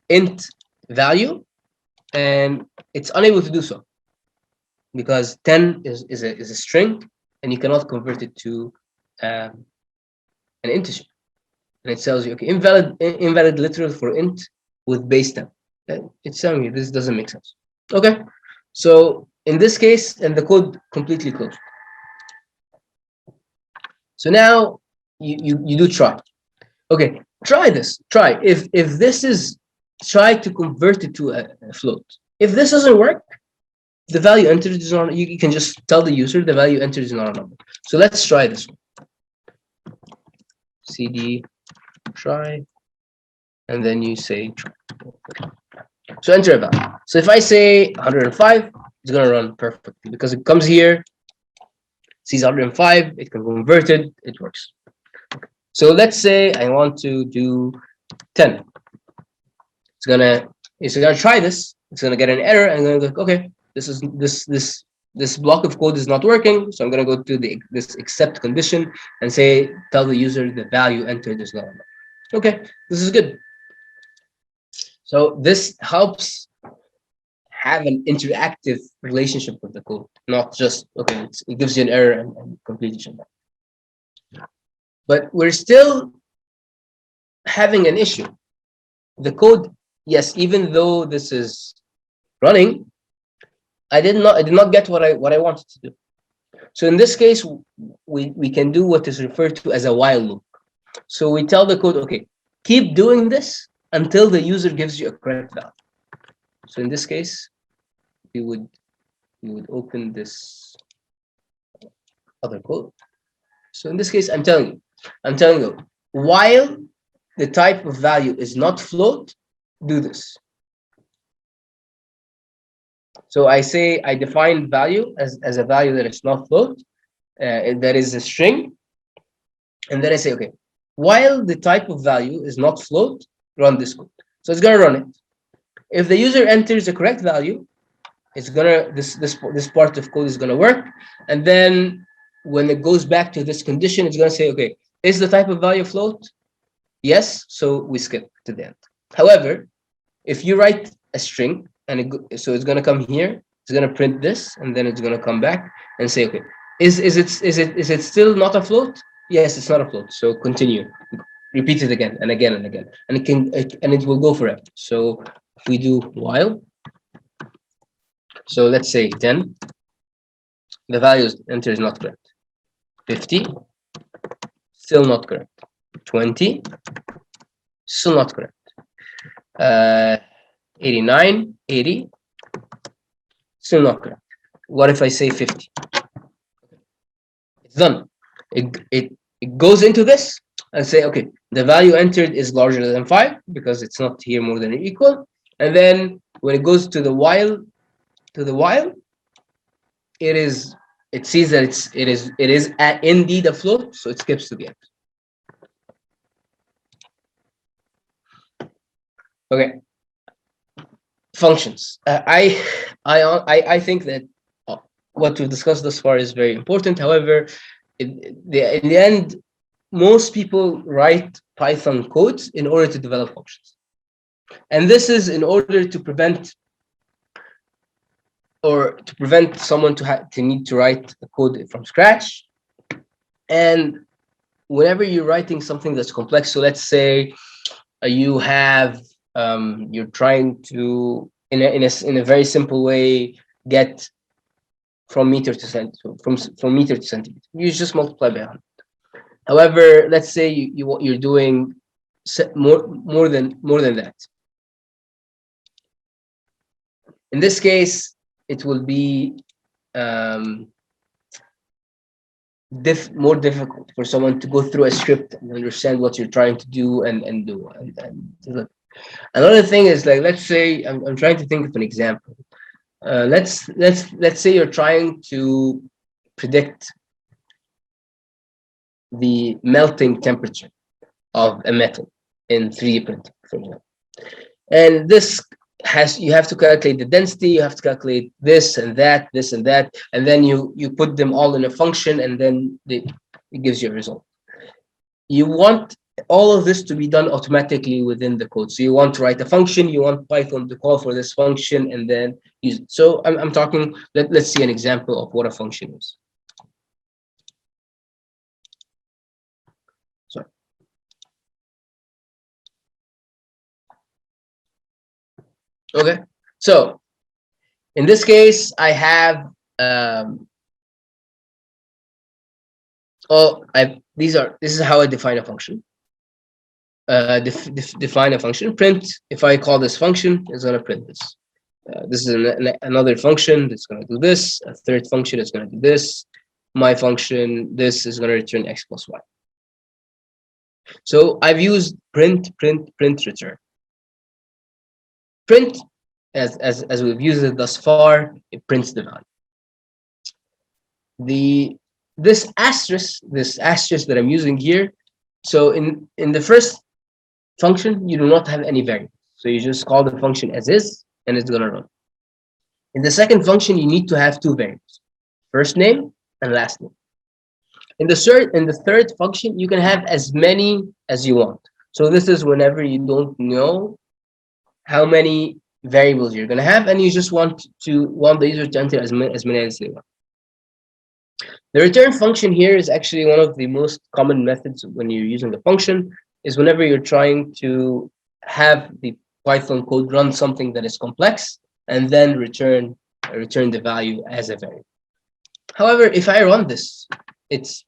int value, and it's unable to do so because 10 is a string, and you cannot convert it to an integer. And it tells you, okay, invalid literal for int with base 10. It's telling you this doesn't make sense. Okay, so in this case, and the code completely closed. So now you do try. Okay, try this. Try if this is, try to convert it to a float. If this doesn't work, the value entered is not. You can just tell the user the value entered is not a number. So let's try this one. CD try, and then you say try. So enter a value. So if I say 105, it's gonna run perfectly because it comes here, sees 105, it can convert it, it works. So let's say I want to do 10. It's gonna try this. It's gonna get an error, and I'm gonna go, okay, this block of code is not working. So I'm gonna go to this except condition and say, tell the user the value entered is not enough. Okay, this is good. So this helps have an interactive relationship with the code, not just, okay, it gives you an error and completely shut down. But we're still having an issue. The code, yes, even though this is running, I did not get what I wanted to do. So in this case, we can do what is referred to as a while loop. So we tell the code, okay, keep doing this until the user gives you a correct value. So in this case, we would open this other code. So in this case, I'm telling you, while the type of value is not float, do this. So I say I define value as a value that is not float, and that is a string. And then I say, okay, while the type of value is not float, run this code. So it's gonna run it. If the user enters the correct value, it's gonna this part of code is gonna work. And then when it goes back to this condition, it's gonna say, okay, is the type of value float? Yes. So we skip to the end. However, if you write a string and so it's gonna come here, it's gonna print this, and then it's gonna come back and say, okay, is it still not a float? Yes, it's not a float. So continue. Repeat it again and again and again, and it will go forever. So if we do while, so let's say 10, the value entered is not correct. 50, still not correct. 20, still not correct. 89, 80, still not correct. What if I say 50? It's done. It goes into this and say, okay, the value entered is larger than 5 because it's not here more than or equal. And then when it goes to the while, it sees that it is indeed a float, so it skips to the end. Okay. Functions. I think that what we've discussed thus far is very important. However, in the end, most people write Python codes in order to develop functions. And this is in order to prevent someone to need to write the code from scratch. And whenever you're writing something that's complex, so let's say you have you're trying to in a very simple way get from meter to centimeter, from meter to centimeter. You just multiply by 100. However, let's say you're doing more than that. In this case, it will be more difficult for someone to go through a script and understand what you're trying to do and do. And another thing is, like, let's say I'm trying to think of an example. Let's say you're trying to predict the melting temperature of a metal in 3D printing, for example. And this you have to calculate the density, you have to calculate this and that, and then you put them all in a function, and then it gives you a result. You want all of this to be done automatically within the code. So you want to write a function, you want Python to call for this function and then use it. So I'm talking, let's see an example of what a function is. So, okay. So in this case, I have, this is how I define a function. Define a function, print. If I call this function, it's going to print this. This is another function that's going to do this. A third function is going to do this. My function, this is going to return x plus y. So I've used print, return. Print, as we've used it thus far, it prints the value. This asterisk that I'm using here. So in the first function, you do not have any variables. So you just call the function as is, and it's going to run. In the second function, you need to have two variables, first name and last name. In the third function, you can have as many as you want. So this is whenever you don't know how many variables you're going to have, and you just want the user to enter as many as they want. The return function here is actually one of the most common methods when you're using the function, is whenever you're trying to have the Python code run something that is complex and then return the value as a variable. However, if I run this, it's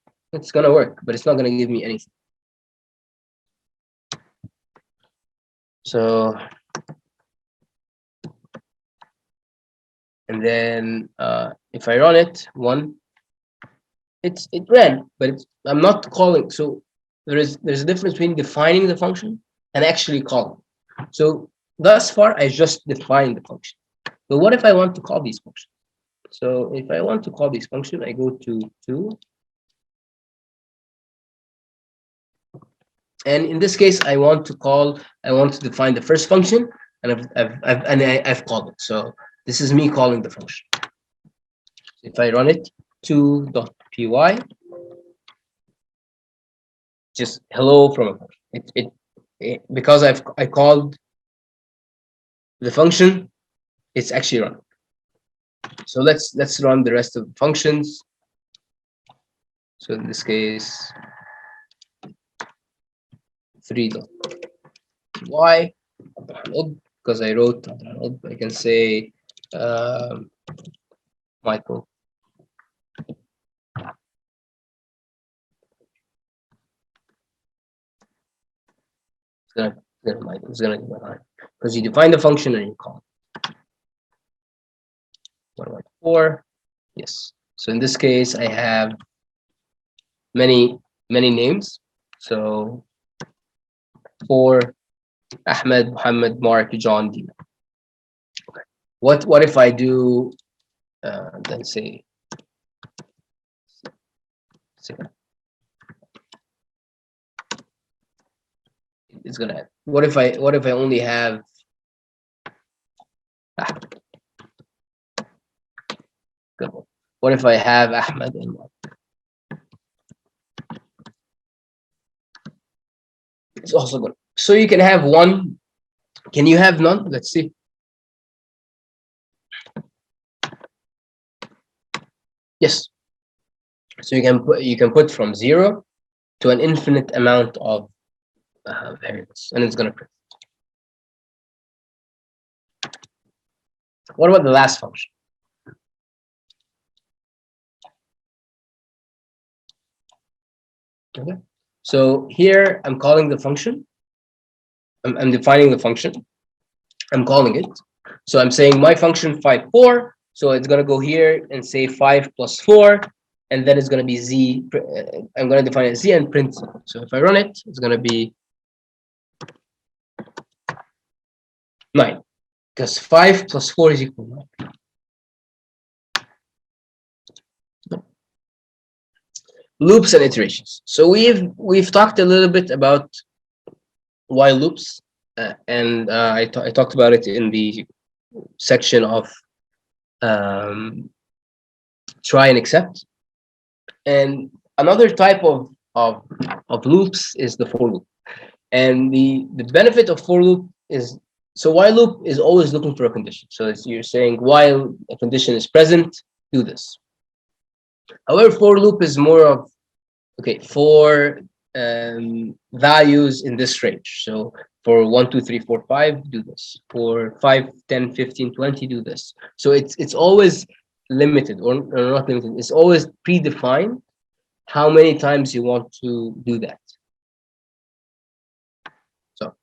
going to work, but it's not going to give me anything. So, and then if I run it, it ran, but I'm not calling. So there's a difference between defining the function and actually calling. So thus far, I just defined the function. But what if I want to call these functions? So if I want to call these functions, I go to and in this case, I want to define the first function, and I've called it. So this is me calling the function. If I run it, 2.py, just hello from a function. Because I called the function, it's actually run. So let's run the rest of the functions. So in this case, 3.py, because I wrote, I can say Michael. It's gonna do my line because you define the function and you call it. 1.4, yes. So in this case, I have many names. So for Ahmed, Muhammad, Mark, John, Dina. Okay. What if I do then say it's gonna. What if I only have Ahmed? Good. What if I have Ahmed and Mark? It's also good. So you can have one. Can you have none? Let's see. Yes. So you can put from 0 to an infinite amount of variables, and it's going to print. What about the last function? Okay. So here I'm calling the function. I'm defining the function. I'm calling it. So I'm saying my function 5, 4. So it's going to go here and say 5 plus 4. And then it's going to be z. I'm going to define it z and print. So if I run it, it's going to be 9. Because 5 plus 4 is equal to 9. Loops and iterations. So we've talked a little bit about while loops, and I talked about it in the section of try and accept. And another type of loops is the for loop. And the benefit of for loop is, so while loop is always looking for a condition. So it's, you're saying while a condition is present, do this. However, for loop is more of, okay, for values in this range. So for 1, 2, 3, 4, 5, do this. For 5, 10, 15, 20, do this. So it's always limited, or not limited. It's always predefined how many times you want to do that. So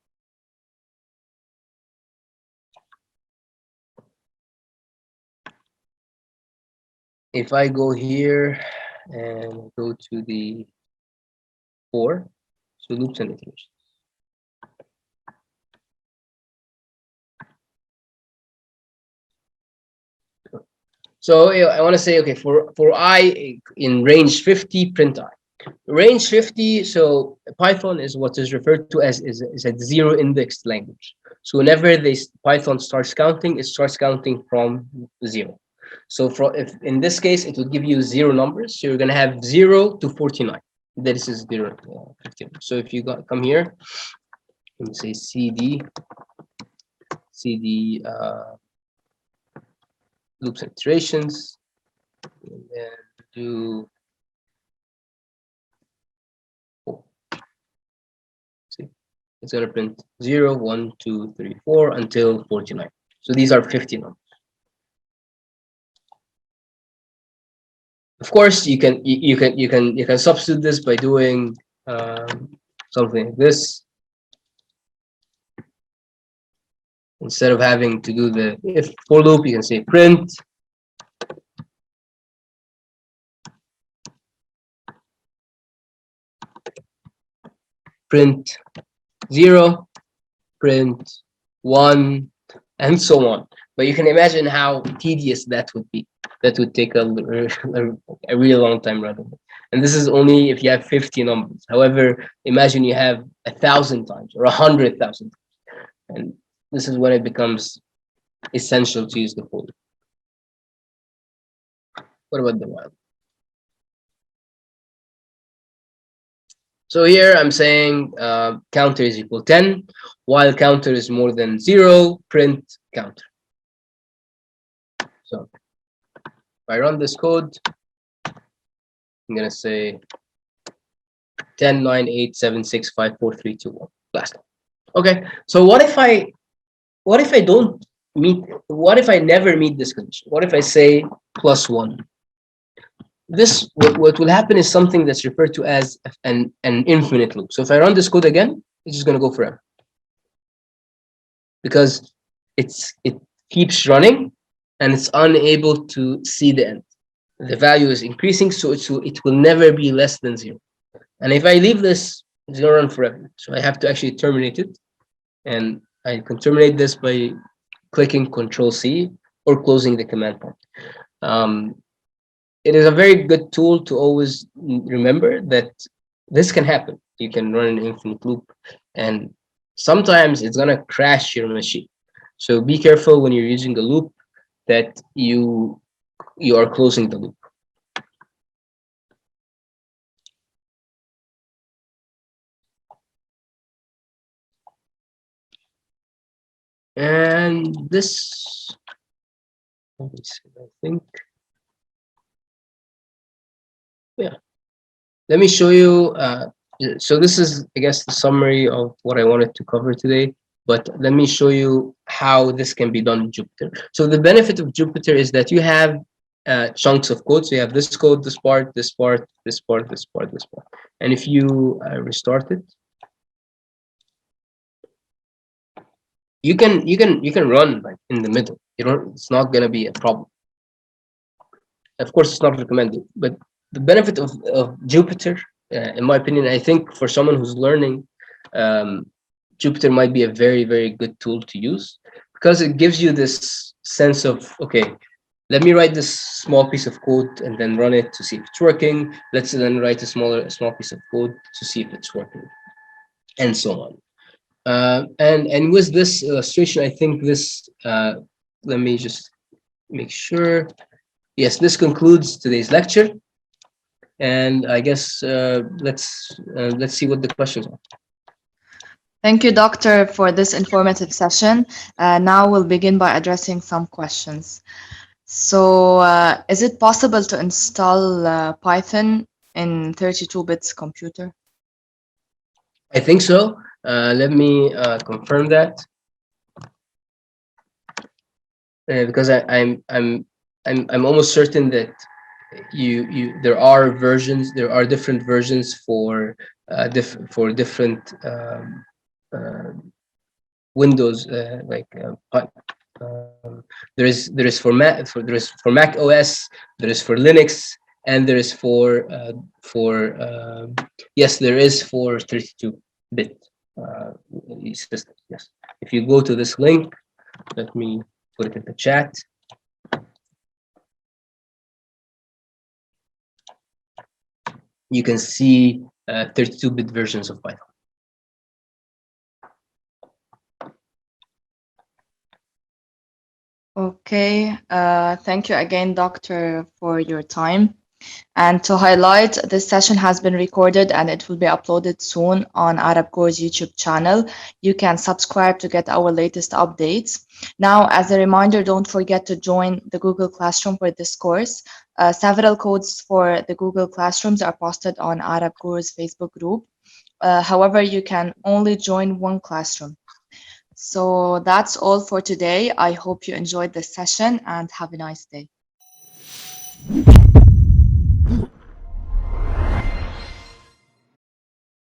if I go here and go to the for, so loops and iterations. So I want to say, okay, for I in range 50, print I. Range 50, so Python is what is referred to as is a zero indexed language. So whenever Python starts counting, it starts counting from 0. So for, if in this case, it would give you 0 numbers. So you're going to have 0 to 49. This is 0 to 50. So if you come here and say cd loops and iterations, and then do it's going to print 0, 1, 2, 3, 4 until 49. So these are 50 numbers. Of course, you can substitute this by doing something like this. Instead of having to do the if for loop, you can say print print 0, print 1, and so on. But you can imagine how tedious that would be. That would take a really long time running. And this is only if you have 50 numbers. However, imagine you have 1,000 times or 100,000 times. And this is when it becomes essential to use the for loop. What about the while? So here I'm saying counter is equal 10, while counter is more than 0, print counter. So if I run this code, I'm gonna say 10, 9, 8, 7, 6, 5, 4, 3, 2, 1. Last one. Okay, so what if I don't meet, what if I never meet this condition? What if I say +1? This, what will happen is something that's referred to as an infinite loop. So if I run this code again, it's just going to go forever, because it keeps running and it's unable to see the end. The value is increasing, so it will never be less than 0. And if I leave this, it's going to run forever. So I have to actually terminate it, and I can terminate this by clicking Control-C or closing the command prompt. It is a very good tool to always remember that this can happen. You can run an infinite loop, and sometimes it's gonna crash your machine. So be careful when you're using a loop that you are closing the loop. And this, let me see, I think, yeah. Let me show you. So this is, I guess, the summary of what I wanted to cover today. But let me show you how this can be done in Jupyter. So the benefit of Jupyter is that you have chunks of code. So you have this code, this part, this part, this part, this part, this part. And if you restart it, you can run like in the middle. You don't. It's not gonna be a problem. Of course, it's not recommended, but the benefit of Jupyter, in my opinion, I think for someone who's learning, Jupyter might be a very, very good tool to use, because it gives you this sense of, okay, let me write this small piece of code and then run it to see if it's working. Let's then write a small piece of code to see if it's working, and so on. And with this illustration, I think this, let me just make sure. Yes, this concludes today's lecture. And I guess let's see what the questions are. Thank you, Doctor, for this informative session. Now we'll begin by addressing some questions. So, is it possible to install Python in 32 bits computer? I think so. Let me confirm that, because I'm almost certain that there are different versions for different Windows, there is for Mac OS, there is for Linux, and there is for yes, there is for 32-bit systems. Yes, if you go to this link, let me put it in the chat. You can see 32-bit versions of Python. Okay, thank you again, Doctor, for your time. And to highlight, this session has been recorded and it will be uploaded soon on ArabCore's YouTube channel. You can subscribe to get our latest updates. Now, as a reminder, don't forget to join the Google Classroom for this course. Several codes for the Google Classrooms are posted on ArabCore's Facebook group. However, you can only join one classroom. So that's all for today. I hope you enjoyed this session and have a nice day.